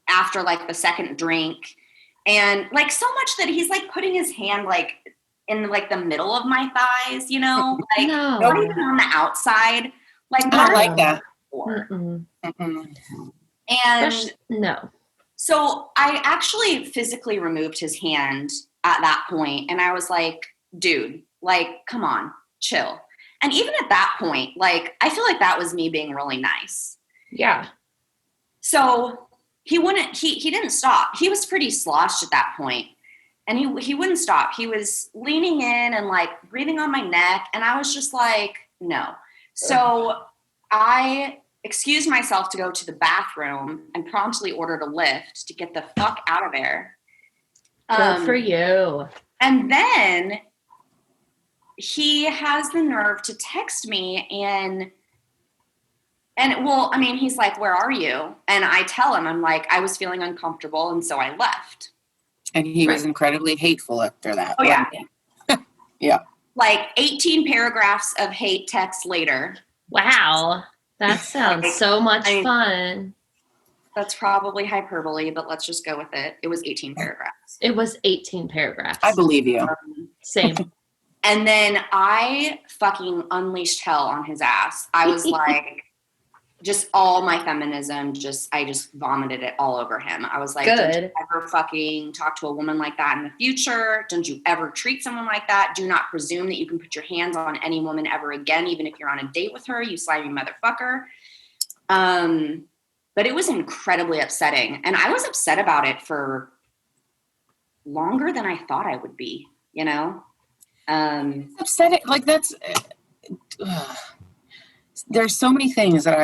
after like the second drink, and like so much that he's like putting his hand like in like the middle of my thighs, like not even on the outside. Like I don't like that. And no. So I actually physically removed his hand at that point, and I was like, dude, like, come on, chill. And even at that point, like, I feel like that was me being really nice. Yeah. So he didn't stop. He was pretty sloshed at that point, and he wouldn't stop. He was leaning in and like breathing on my neck, and I was just like, no. So I excused myself to go to the bathroom and promptly ordered a lift to get the fuck out of there. Good for you. And then he has the nerve to text me and well, I mean, he's like, where are you? And I tell him, I'm like, I was feeling uncomfortable, and so I left. And he was incredibly hateful after that. Oh, yeah. Yeah. Like 18 paragraphs of hate text later. Wow. That sounds so much fun. That's probably hyperbole, but let's just go with it. It was 18 paragraphs. It was 18 paragraphs. I believe you. Same. And then I fucking unleashed hell on his ass. I was like, just all my feminism, I just vomited it all over him. I was like, don't you ever fucking talk to a woman like that in the future. Don't you ever treat someone like that. Do not presume that you can put your hands on any woman ever again, even if you're on a date with her, you slimy motherfucker. But it was incredibly upsetting. And I was upset about it for longer than I thought I would be, Upsetting, like that's... There's so many things that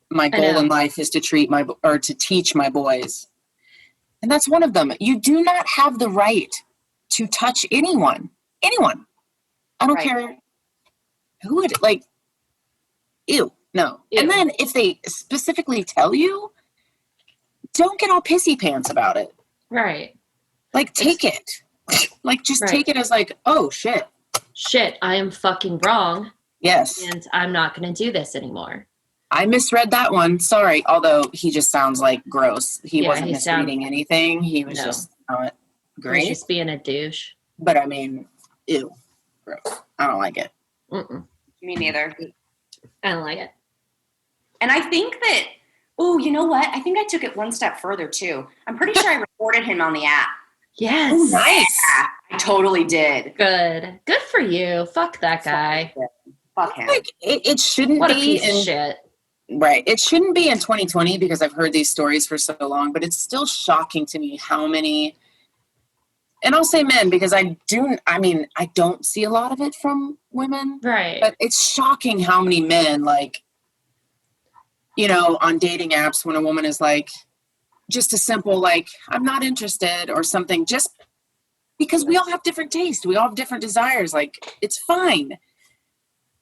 my goal in life is to teach my boys. And that's one of them. You do not have the right to touch anyone. I don't care who it, like, ew, no. Ew. And then if they specifically tell you, don't get all pissy pants about it. Right. Like, take it. Like, just take it as like, oh, shit. Shit, I am fucking wrong. Yes. And I'm not going to do this anymore. I misread that one. Sorry. Although he just sounds like gross. He wasn't misreading anything. He was just not great. He's just being a douche. But I mean, ew. Gross. I don't like it. Me neither. I don't like it. And I think that, you know what? I think I took it one step further too. I'm pretty sure I reported him on the app. Yes. Oh, nice. Yeah, I totally did. Good for you. Fuck that guy. Fuck him. Like, it shouldn't what be. What a piece of shit. Right. It shouldn't be in 2020 because I've heard these stories for so long, but it's still shocking to me how many and I'll say men because I don't see a lot of it from women. Right. But it's shocking how many men, like, you know, on dating apps when a woman is like, just a simple, like, I'm not interested or something, just because we all have different tastes. We all have different desires. Like, it's fine.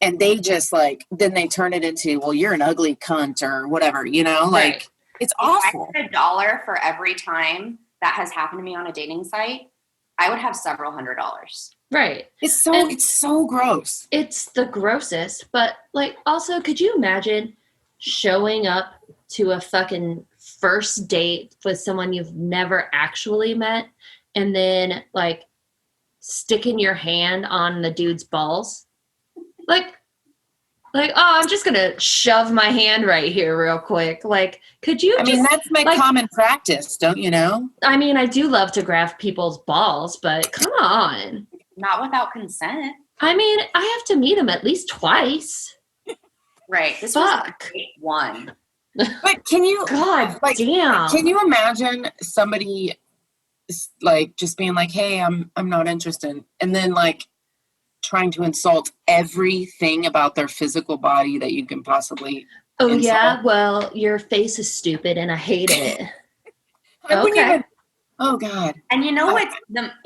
And they just like, then they turn it into, well, you're an ugly cunt or whatever, you know, like Right. it's If awful. I had $1 for every time that has happened to me on a dating site, I would have several $100s. Right. It's And so gross. it's the grossest, but like also could you imagine showing up to a fucking first date with someone you've never actually met and then like sticking your hand on the dude's balls? Like, oh, I'm just gonna shove my hand right here real quick. Like, could you That's my like, common practice, don't you know? I mean, I do love to grab people's balls, but come on. Not without consent. I mean, I have to meet him at least twice. Right. This Fuck. was date one. But can you, God like, damn. can you imagine somebody like just being like, hey, I'm not interested. And then like trying to insult everything about their physical body that you can possibly Oh, insult. yeah? Well, your face is stupid and I hate it. I wouldn't Okay. even, oh God. And you know what's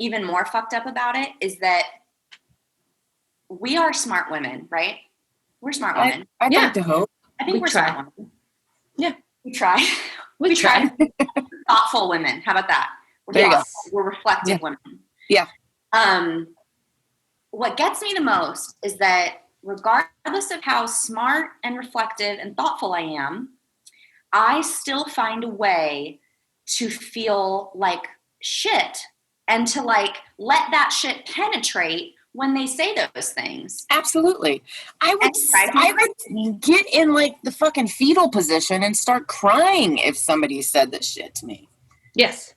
even more fucked up about it is that we are smart women, right? We're smart women. I'd Yeah. like to hope. I think We we're try. smart women. Yeah. We try. We try. Thoughtful women. How about that? We're There you go. thoughtful. We're reflective women. Yeah. What gets me the most is that regardless of how smart and reflective and thoughtful I am, I still find a way to feel like shit and to like let that shit penetrate when they say those things. Absolutely. I would get in like the fucking fetal position and start crying if somebody said this shit to me. Yes.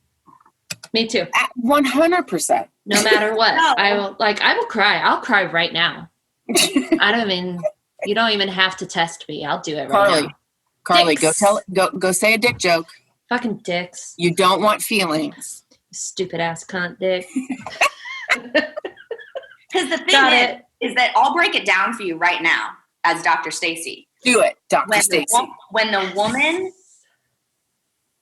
Me too. At 100%. No matter what. No. I will cry. I'll cry right now. You don't even have to test me. I'll do it right now. Carly, Dicks. go say a dick joke. Fucking dicks. You don't want feelings. Stupid ass cunt dick. Because the thing is that I'll break it down for you right now as Dr. Stacy. Do it, Dr. Stacy. When the woman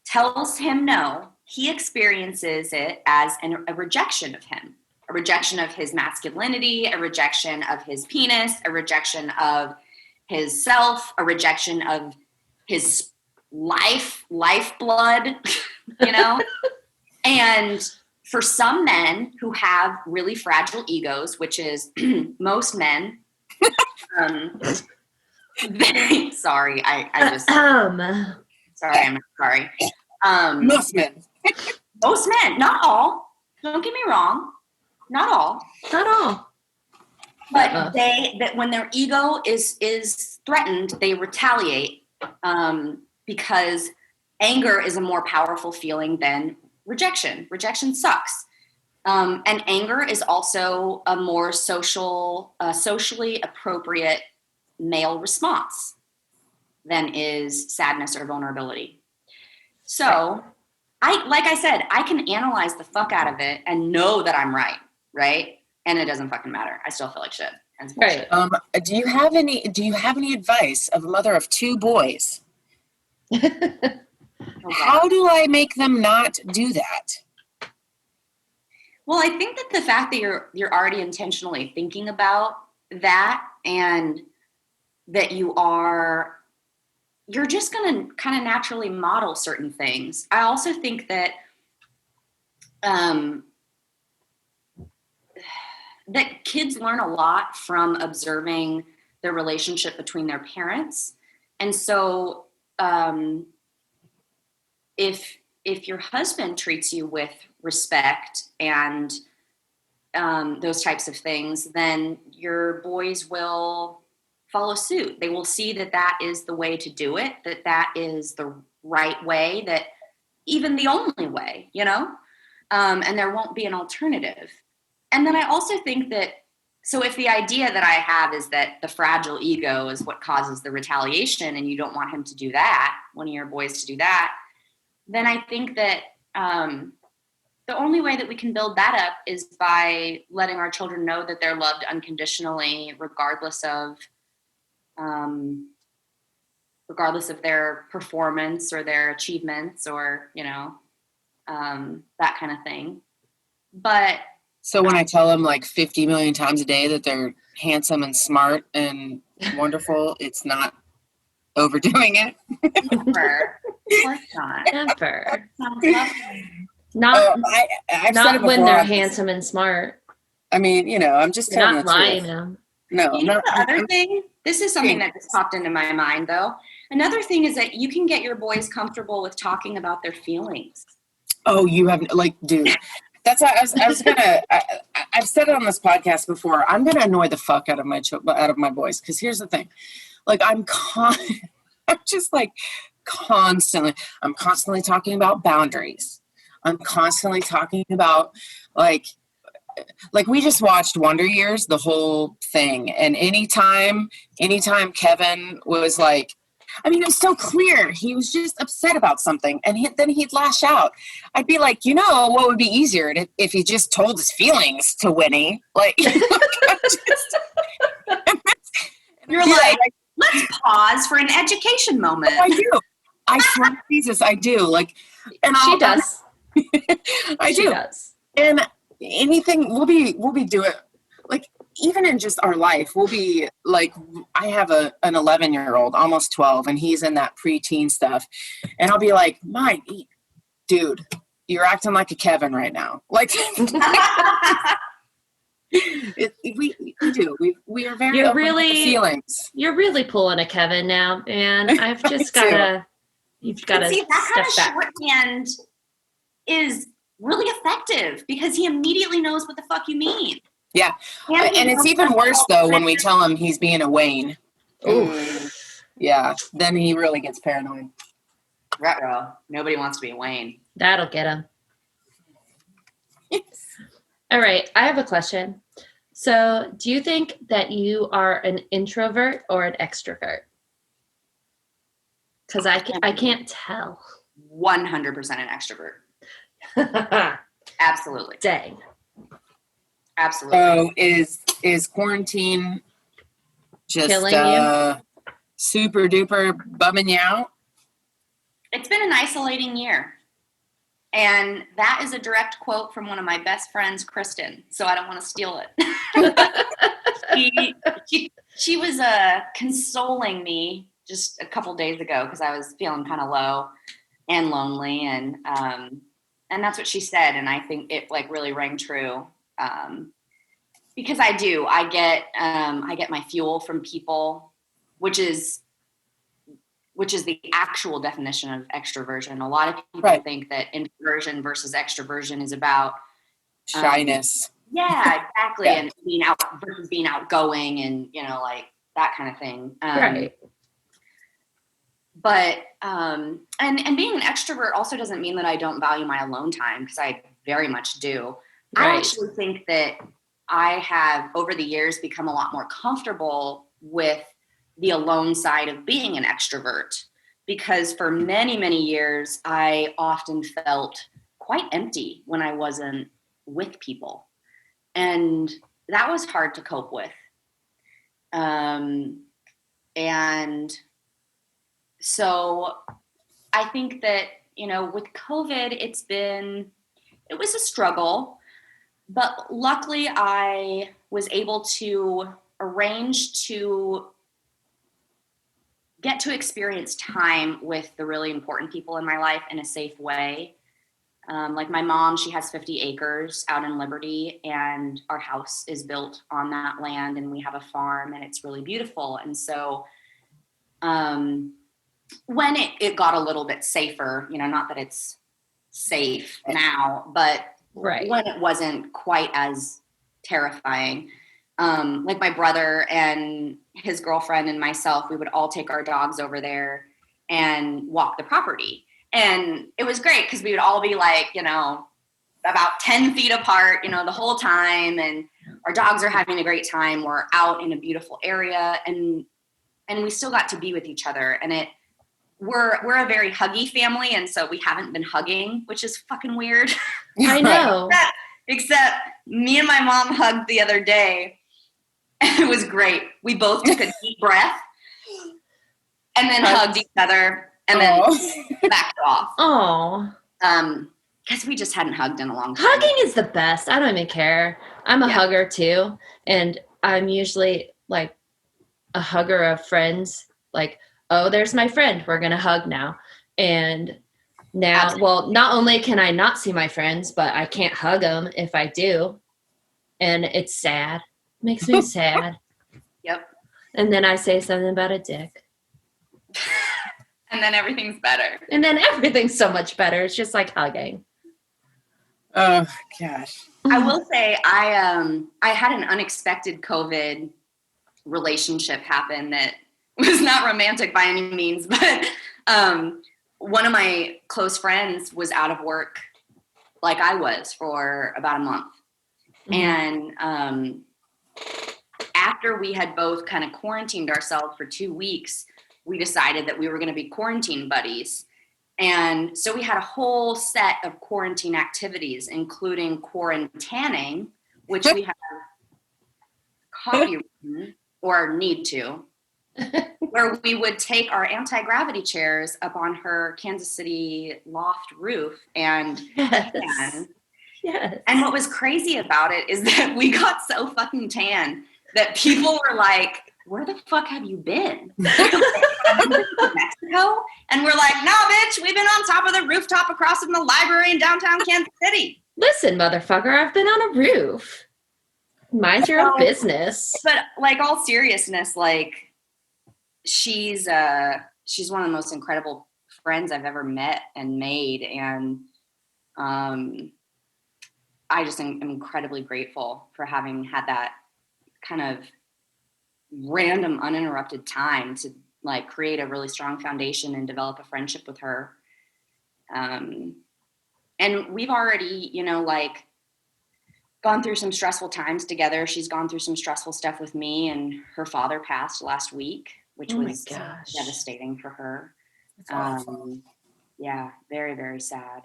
tells him no, he experiences it as a rejection of him, a rejection of his masculinity, a rejection of his penis, a rejection of his self, a rejection of his lifeblood, you know? And for some men who have really fragile egos, which is most men, sorry, I'm sorry. Most men. Most men, not all. Don't get me wrong, not all. Not all. But that when their ego is threatened, they retaliate because anger is a more powerful feeling than rejection. Rejection sucks. And anger is also a more socially appropriate male response than is sadness or vulnerability. So like I said, I can analyze the fuck out of it and know that I'm right? And it doesn't fucking matter. I still feel like shit. And it's bullshit. Do you have any advice of a mother of 2 boys? How do I make them not do that? Well, I think that the fact that you're already intentionally thinking about that and that you're just going to kind of naturally model certain things. I also think that that kids learn a lot from observing the relationship between their parents. And so if your husband treats you with respect and those types of things, then your boys will follow suit. They will see that is the way to do it, that is the right way, that even the only way, you know? And there won't be an alternative. And then I also think that, so if the idea that I have is that the fragile ego is what causes the retaliation and you don't want him to do that, one of your boys to do that, then I think that the only way that we can build that up is by letting our children know that they're loved unconditionally, regardless of their performance or their achievements or, that kind of thing. But so when I tell them like 50 million times a day that they're handsome and smart and wonderful, it's not overdoing it. never, of course not. Never. Sounds lovely. Not I've said it not when before they're on this. handsome and smart. I mean, I'm just You're telling not the lying truth. them. No, You know, the other I'm- thing, this is something that just popped into my mind though. Another thing is that you can get your boys comfortable with talking about their feelings. Oh, you have dude. That's I was gonna. I've said it on this podcast before. I'm gonna annoy the fuck out of my boys because here's the thing. Like I'm just like constantly. I'm constantly talking about boundaries. I'm constantly talking about like we just watched Wonder Years, the whole thing, and anytime Kevin was like. I mean, it was so clear. He was just upset about something, and then he'd lash out. I'd be like, what would be easier if he just told his feelings to Winnie? Like, You're like, let's pause for an education moment. I do. I swear to Jesus, I do. Like, and She does. I She do. does. And anything we'll be doing, like. Even in just our life, we'll be like, I have an 11-year-old, almost 12, and he's in that preteen stuff. And I'll be like, dude, you're acting like a Kevin right now. Like, we do. We are very open with the feelings. You're really pulling a Kevin now, and I've just you've got to see, that kind of step back. shorthand is really effective because he immediately knows what the fuck you mean. Yeah, and it's even worse, though, when we tell him he's being a Wayne. Ooh. Yeah, then he really gets paranoid. Ruh-roh. Nobody wants to be a Wayne. That'll get him. All right, I have a question. So, do you think that you are an introvert or an extrovert? Because I can't tell. 100% an extrovert. Absolutely. Dang. Absolutely. So is quarantine just killing you? Super duper bumming you out? It's been an isolating year. And that is a direct quote from one of my best friends, Kristin. So I don't want to steal it. She was consoling me just a couple days ago because I was feeling kind of low and lonely. And that's what she said. And I think it really rang true. Because I get my fuel from people, which is the actual definition of extroversion. A lot of people think that introversion versus extroversion is about shyness. Yeah, exactly. Yeah. And being outgoing and, like that kind of thing. Right. But, and being an extrovert also doesn't mean that I don't value my alone time because I very much do. Right. I actually think that I have, over the years, become a lot more comfortable with the alone side of being an extrovert because for many, many years, I often felt quite empty when I wasn't with people. And that was hard to cope with. And so I think that, with COVID, it was a struggle. But luckily, I was able to arrange to get to experience time with the really important people in my life in a safe way. Like my mom, she has 50 acres out in Liberty, and our house is built on that land, and we have a farm, and it's really beautiful. And so when it got a little bit safer, not that it's safe now, but when it wasn't quite as terrifying, like my brother and his girlfriend and myself, we would all take our dogs over there and walk the property. And it was great because we would all be like, about 10 feet apart, the whole time. And our dogs are having a great time. We're out in a beautiful area and we still got to be with each other. And we're a very huggy family, and so we haven't been hugging, which is fucking weird. I know. Except me and my mom hugged the other day. It was great. We both took a deep breath and then hugged each other and then backed off. Oh. Because we just hadn't hugged in a long time. Hugging is the best. I don't even care. I'm a hugger too. And I'm usually like a hugger of friends. Like, oh, there's my friend. We're going to hug now. And now, well, not only can I not see my friends, but I can't hug them if I do. And it's sad. It makes me sad. Yep. And then I say something about a dick. And then everything's better. And then everything's so much better. It's just like hugging. Oh, gosh. I will say I had an unexpected COVID relationship happen that was not romantic by any means, but one of my close friends was out of work like I was for about a month. Mm-hmm. And after we had both kind of quarantined ourselves for 2 weeks, we decided that we were going to be quarantine buddies. And so we had a whole set of quarantine activities, including quarantaning, which we have copywritten or need to, where we would take our anti-gravity chairs up on her Kansas City loft roof and tan. Yes. And what was crazy about it is that we got so fucking tan that people were like, where the fuck have you been? Mexico? And we're like, nah, bitch, we've been on top of the rooftop across from the library in downtown Kansas City. Listen, motherfucker, I've been on a roof. Mind your own business. But like all seriousness, like she's one of the most incredible friends I've ever met and made. And I just am incredibly grateful for having had that kind of random uninterrupted time to like create a really strong foundation and develop a friendship with her. And we've already, like gone through some stressful times together. She's gone through some stressful stuff with me, and her father passed last week, which was devastating for her. That's awful. Yeah, very, very sad.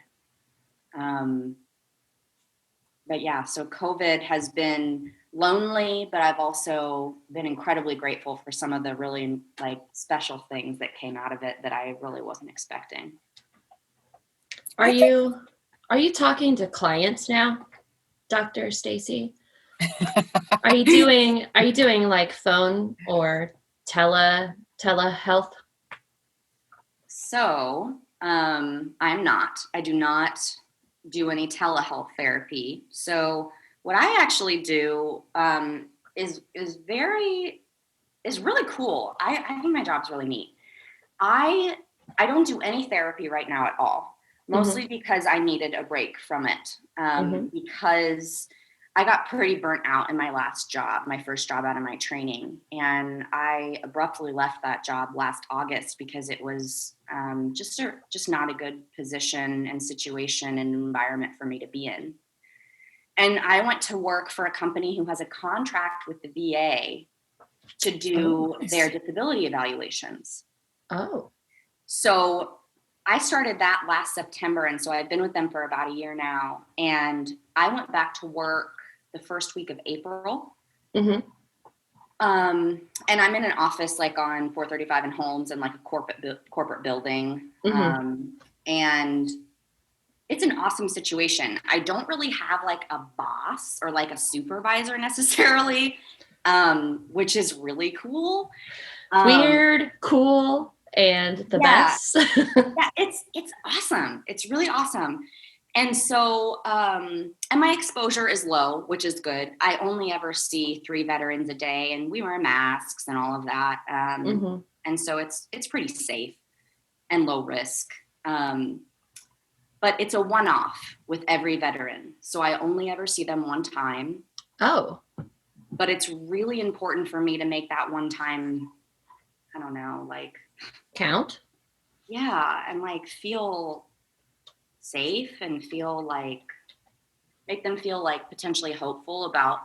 But yeah, so COVID has been lonely, but I've also been incredibly grateful for some of the really like special things that came out of it that I really wasn't expecting. Are you talking to clients now, Dr. Stacy? Are you doing like phone or telehealth? So, I'm not. I do not do any telehealth therapy. So what I actually do is really cool. I think my job's really neat. I don't do any therapy right now at all, mostly because I needed a break from it, because I got pretty burnt out in my last job, my first job out of my training. And I abruptly left that job last August because it was just not a good position and situation and environment for me to be in. And I went to work for a company who has a contract with the VA to do their disability evaluations. Oh. So I started that last September, and so I've been with them for about a year now. And I went back to work the first week of April. And I'm in an office like on 435 in Holmes and like a corporate building. And it's an awesome situation. I don't really have like a boss or like a supervisor necessarily, which is really cool. Weird, cool, and the best. Yeah, it's awesome. It's really awesome. And so, and my exposure is low, which is good. I only ever see 3 veterans a day, and we wear masks and all of that. And so it's pretty safe and low risk. But it's a one-off with every veteran. So I only ever see them one time. Oh. But it's really important for me to make that one time, I don't know, like count. Yeah, and like feel safe and make them feel like potentially hopeful about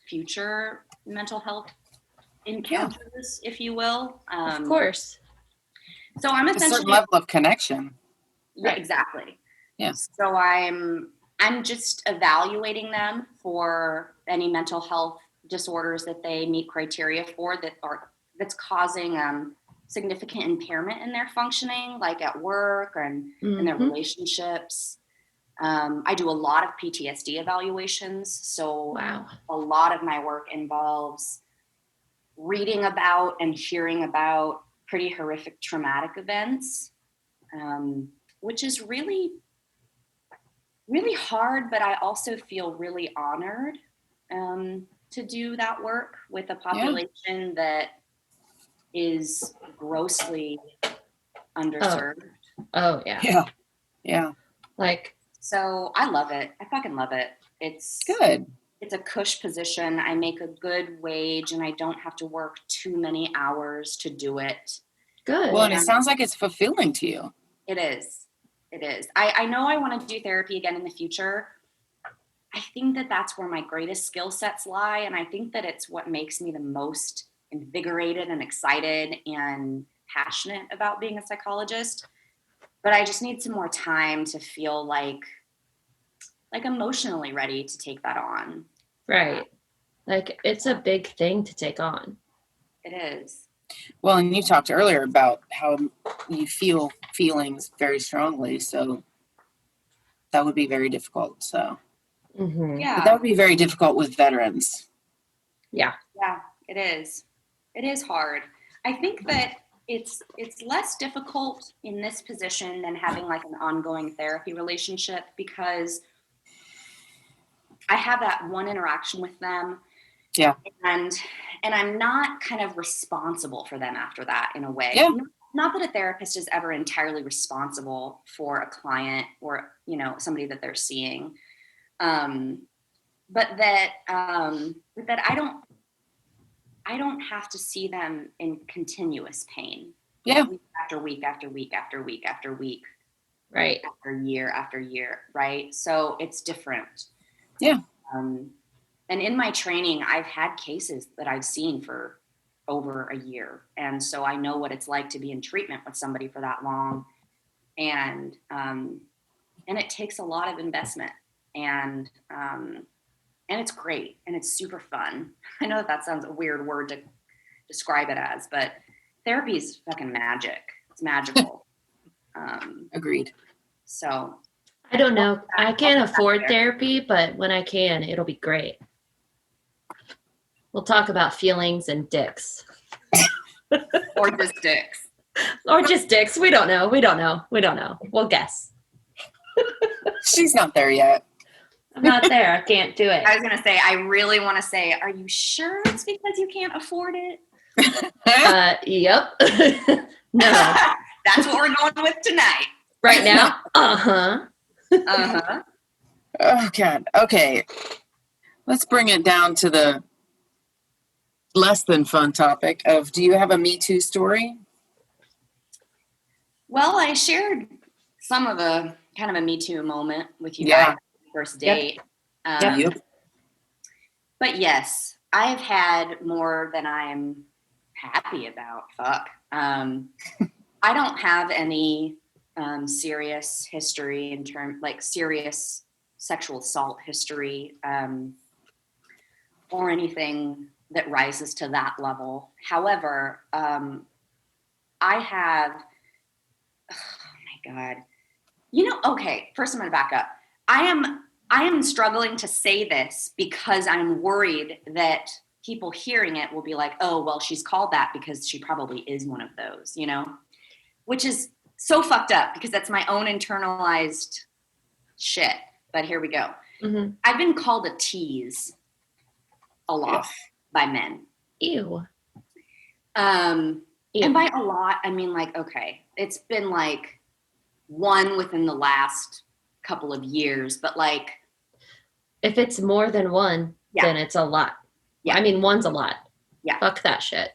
future mental health encounters, if you will. Of course. So I'm A certain essentially, level of connection. yeah, Right. exactly. Yeah. So I'm just evaluating them for any mental health disorders that they meet criteria for that's causing significant impairment in their functioning, like at work and in their relationships. I do a lot of PTSD evaluations. So Wow. a lot of my work involves reading about and hearing about pretty horrific traumatic events, which is really, really hard, but I also feel really honored to do that work with a population that is grossly underserved. Oh yeah. Yeah. Yeah. Like, So I love it. I fucking love it. It's Good. It's a cush position. I make a good wage and I don't have to work too many hours to do it. good. Well, and it sounds like it's fulfilling to you. It is. It is. I know I want to do therapy again in the future. I think that that's where my greatest skill sets lie. And I think that it's what makes me the most invigorated and excited and passionate about being a psychologist. But I just need some more time to feel like emotionally ready to take that on. Right. Like, it's a big thing to take on. It is. Well, and you talked earlier about how you feel feelings very strongly. So that would be very difficult. So Yeah. but that would be very difficult with veterans. Yeah. Yeah, it is. It is hard. I think that it's less difficult in this position than having like an ongoing therapy relationship because I have that one interaction with them. Yeah. And I'm not kind of responsible for them after that in a way. Yeah. Not that a therapist is ever entirely responsible for a client or, somebody that they're seeing. But that I don't have to see them in continuous pain. Yeah. Week after week after week after week after week. Right. After year, right? So it's different. Yeah. And in my training, I've had cases that I've seen for over a year. And so I know what it's like to be in treatment with somebody for that long. And it takes a lot of investment. And it's great. And it's super fun. I know that sounds a weird word to describe it as, but therapy is fucking magic. It's magical. Agreed. So I don't know. I can't afford therapy, but when I can, it'll be great. We'll talk about feelings and dicks. or just dicks. Or just dicks. We don't know. We'll guess. She's not there yet. I'm not there. I can't do it. I was going to say, I really want to say, are you sure it's because you can't afford it? Yep. No. That's what we're going with tonight. Right now? Uh-huh. Uh-huh. Oh, God. Okay. Let's bring it down to the less than fun topic of, do you have a Me Too story? Well, I shared some of a kind of a Me Too moment with you guys first date. Yep. But yes, I've had more than I'm happy about. Fuck. I don't have any serious history in serious sexual assault history or anything that rises to that level. However, I have, oh my God. Okay, first I'm going to back up. I am struggling to say this because I'm worried that people hearing it will be like, oh, well, she's called that because she probably is one of those, which is so fucked up because that's my own internalized shit. But here we go. Mm-hmm. I've been called a tease a lot by men. Ew. And by a lot, I mean okay, it's been one within the last couple of years, but if it's more than one, then it's a lot. Yeah. I mean, one's a lot. Yeah. Fuck that shit.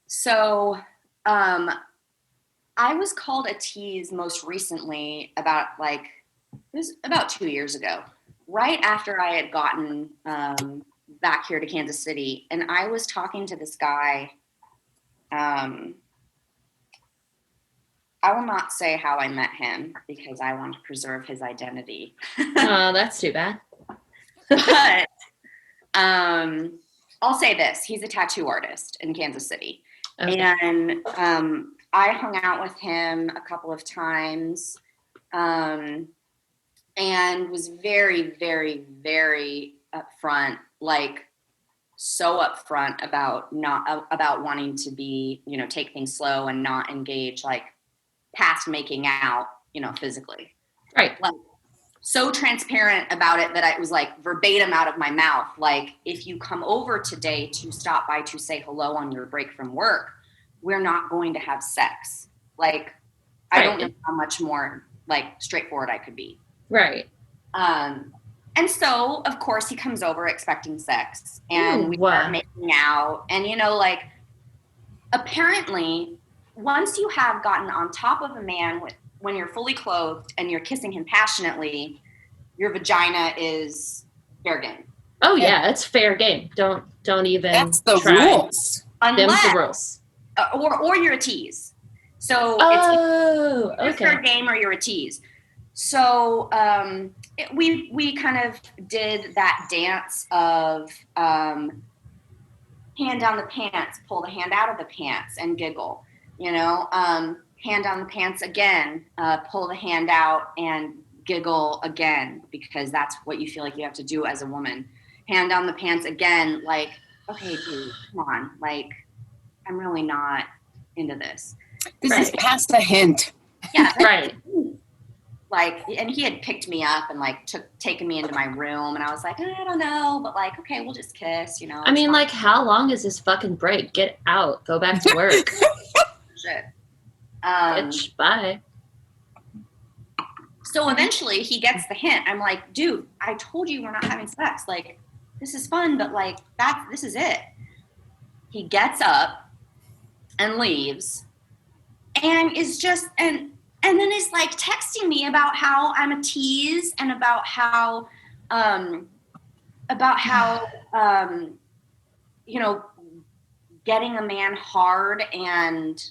So, I was called a tease most recently about it was about 2 years ago, right after I had gotten back here to Kansas City. And I was talking to this guy I will not say how I met him because I want to preserve his identity. Oh, that's too bad. But I'll say this. He's a tattoo artist in Kansas City. Okay. And I hung out with him a couple of times and was very, very, very upfront, like so upfront about wanting to be, take things slow and not engage like past making out, physically. Right. Like, so transparent about it that it was like verbatim out of my mouth. Like, if you come over today to stop by to say hello on your break from work, we're not going to have sex. Like, I don't know how much more like straightforward I could be. Right. And so of course he comes over expecting sex and we start making out and, like apparently once you have gotten on top of a man when you're fully clothed and you're kissing him passionately, your vagina is fair game. Oh yeah, it's fair game. Don't even. That's the try. rules. Unless, Them's the rules. Or you're a tease. So it's fair game or you're a tease. So we kind of did that dance of hand down the pants, pull the hand out of the pants, and giggle. Hand down the pants again, pull the hand out and giggle again, because that's what you feel like you have to do as a woman. Hand down the pants again, like, okay, dude, come on. Like, I'm really not into this. This is past a hint. Yeah. Right. Like, and he had picked me up and like taken me into my room, and I was like, I don't know, but like, okay, we'll just kiss, I mean, like, how long is this fucking break? Get out. Go back to work. Shit. Bitch, bye. So eventually he gets the hint. I'm like, dude, I told you we're not having sex. Like, this is fun, but like this is it. He gets up and leaves and is just, and then is like texting me about how I'm a tease and about how getting a man hard and,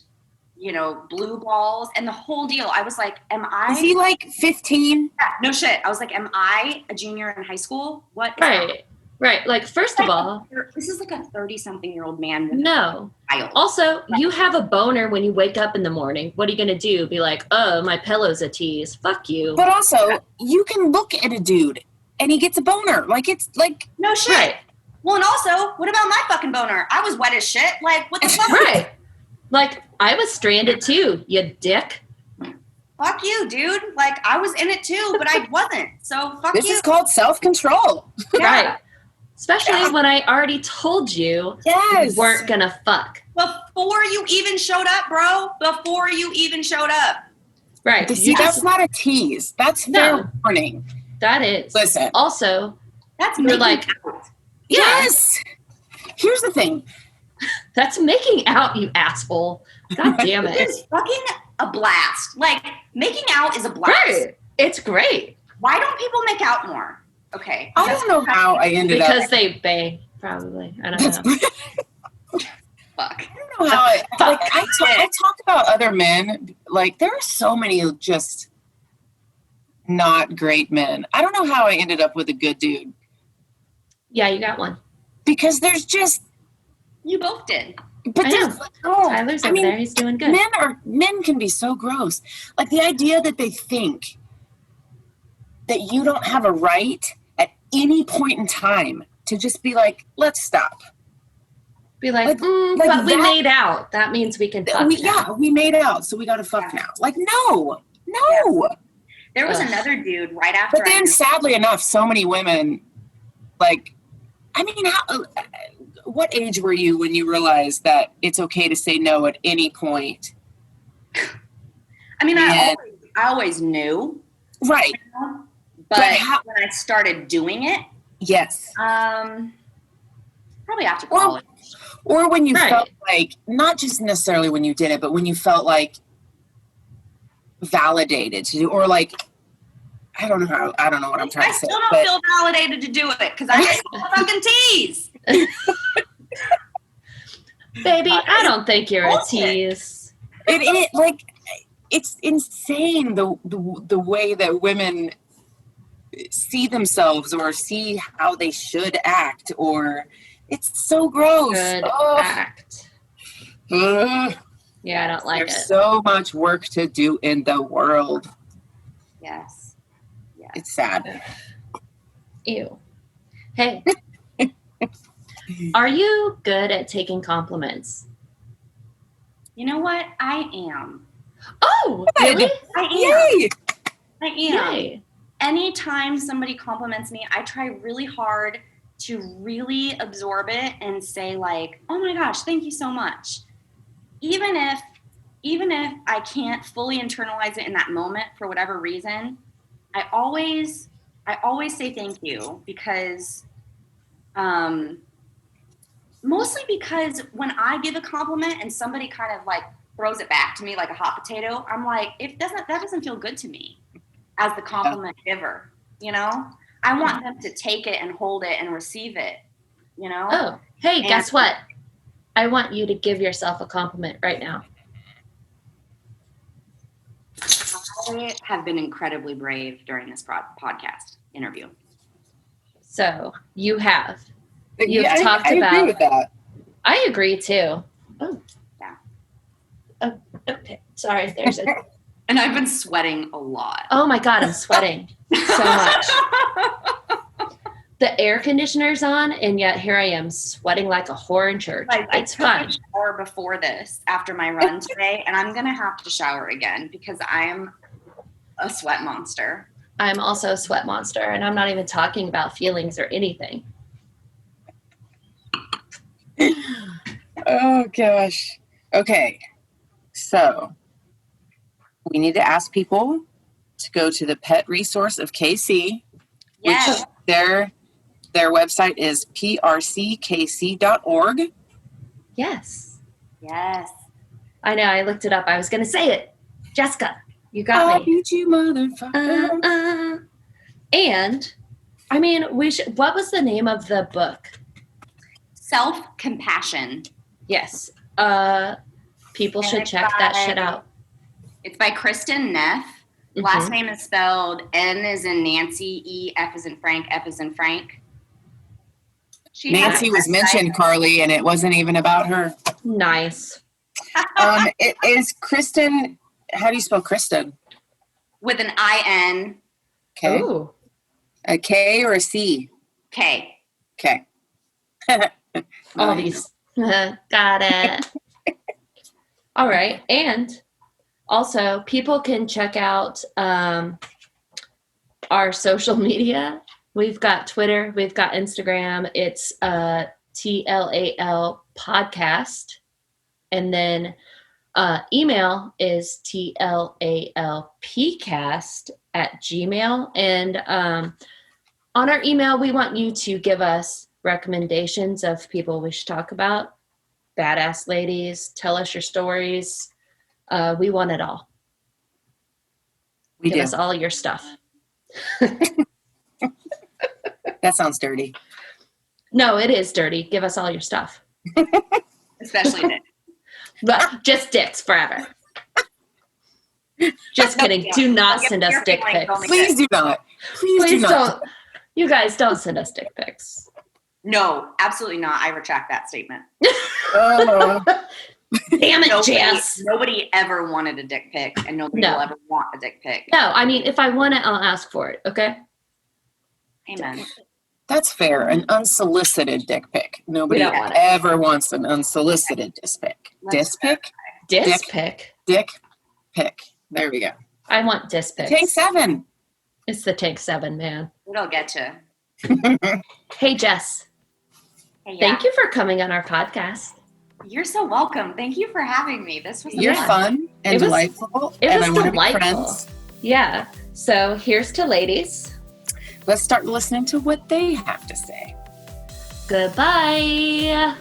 blue balls and the whole deal. I was like, Is he like 15? Yeah, no shit. I was like, am I a junior in high school? What is Right. Right. Like, first of all, this is like a 30-something-year-old man. No. Also, you have a boner when you wake up in the morning. What are you going to do? Be like, oh, my pillow's a tease. Fuck you. But also, you can look at a dude and he gets a boner. Like, it's like... No shit. Right. Well, and also, what about my fucking boner? I was wet as shit. Like, what the fuck? Right. Like, I was stranded too, you dick. Fuck you, dude. Like, I was in it too, but I wasn't. So, fuck This you. is called self-control. Yeah. Right. Especially when I already told you Yes. you weren't going to fuck. Before you even showed up, bro. Before you even showed up. Right. See, that's not a tease. That's fair warning. That is. Listen. Also, that's you're like, out. Yes. Here's the thing. That's making out, you asshole. God damn it. It's fucking a blast. Like, making out is a blast. Right. It's great. Why don't people make out more? Okay. I don't know how I ended up. Because they bang, probably. I don't know. Fuck. I don't know how I talk about other men. Like, there are so many just not great men. I don't know how I ended up with a good dude. Yeah, you got one. Because there's just... You both did. But I know. Tyler's over there. He's doing good. Men can be so gross. Like, the idea that they think that you don't have a right at any point in time to just be like, let's stop. Be like but we made out. That means we can fuck now. We made out, so we got to fuck now. Like, no. Yeah. There was another dude right after. But then, sadly enough, so many women, like, I mean, what age were you when you realized that it's okay to say no at any point? I mean, I always knew. Right. But when I started doing it. Yes. Probably after college. Or when you felt like, not just necessarily when you did it, but when you felt like validated to do, or like, I don't know what I'm trying to say. I still don't feel validated to do it because I just want to fucking tease. Baby, I don't think you're a tease. It it's insane the way that women see themselves or see how they should act, or it's so gross. Should act. Ugh. Yeah, I don't like There's it. so much work to do in the world. Yes. Yeah. It's sad. Ew. Hey, are you good at taking compliments? You know what? I am. Oh, really? I am. Yay! I am. Yay. Anytime somebody compliments me, I try really hard to really absorb it and say like, oh my gosh, thank you so much. Even if I can't fully internalize it in that moment for whatever reason, I always say thank you because mostly because when I give a compliment and somebody kind of like throws it back to me like a hot potato, I'm like, that doesn't feel good to me as the compliment giver, you know? I want them to take it and hold it and receive it, you know? Oh, hey, guess what? I want you to give yourself a compliment right now. I have been incredibly brave during this podcast interview. So you have. You've Yeah, talked I about. agree with that. I agree too. Oh. Yeah. Oh, okay. Sorry. There's a. And I've been sweating a lot. Oh my God, I'm sweating so much. The air conditioner's on, and yet here I am sweating like a whore in church. It's fun. I took a shower before this, after my run today, and I'm going to have to shower again because I am a sweat monster. I'm also a sweat monster, and I'm not even talking about feelings or anything. Oh gosh. Okay. So we need to ask people to go to the Pet Resource of KC, Yes. which their website is prckc.org. Yes. Yes. I know. I looked it up. I was going to say it. Jessica, you got I'll me. beat you, motherfucker. And, I mean, what was the name of the book? Self-Compassion. Yes. People should check that shit out. It's by Kristin Neff. Mm-hmm. Last name is spelled N as in Nancy, E, F as in Frank, F as in Frank. Nancy was mentioned, Carly, and it wasn't even about her. Nice. It is Kristin. How do you spell Kristin? With an I-N. Okay. Ooh. A K or a C? K. Okay. All these. Got it. All right. And also, people can check out our social media. We've got Twitter. We've got Instagram. It's TLAL podcast. And then email is tlalpcast@gmail. And on our email, we want you to give us recommendations of people we should talk about. Badass ladies, tell us your stories. We want it all. Give us all your stuff. That sounds dirty. No, it is dirty. Give us all your stuff. Especially Nick. But just dicks forever. Just kidding. Do not send us dick pics. Please do not. Please do not. Don't. You guys don't send us dick pics. No, absolutely not. I retract that statement. Damn it, Jess. Nobody ever wanted a dick pic, and nobody will ever want a dick pic. No, I mean, if I want it, I'll ask for it, okay? Amen. That's fair. An unsolicited dick pic. Nobody ever wants an unsolicited dick pic. Disc pic? Disc pic? Dick pic. There we go. I want disc pics. Tank 7. It's the Tank 7, man. It'll get you. Hey, Jess. Hey, Thank you for coming on our podcast. You're so welcome. Thank you for having me. This was You're fun and delightful. It was delightful. delightful. Yeah. So here's to ladies. Let's start listening to what they have to say. Goodbye.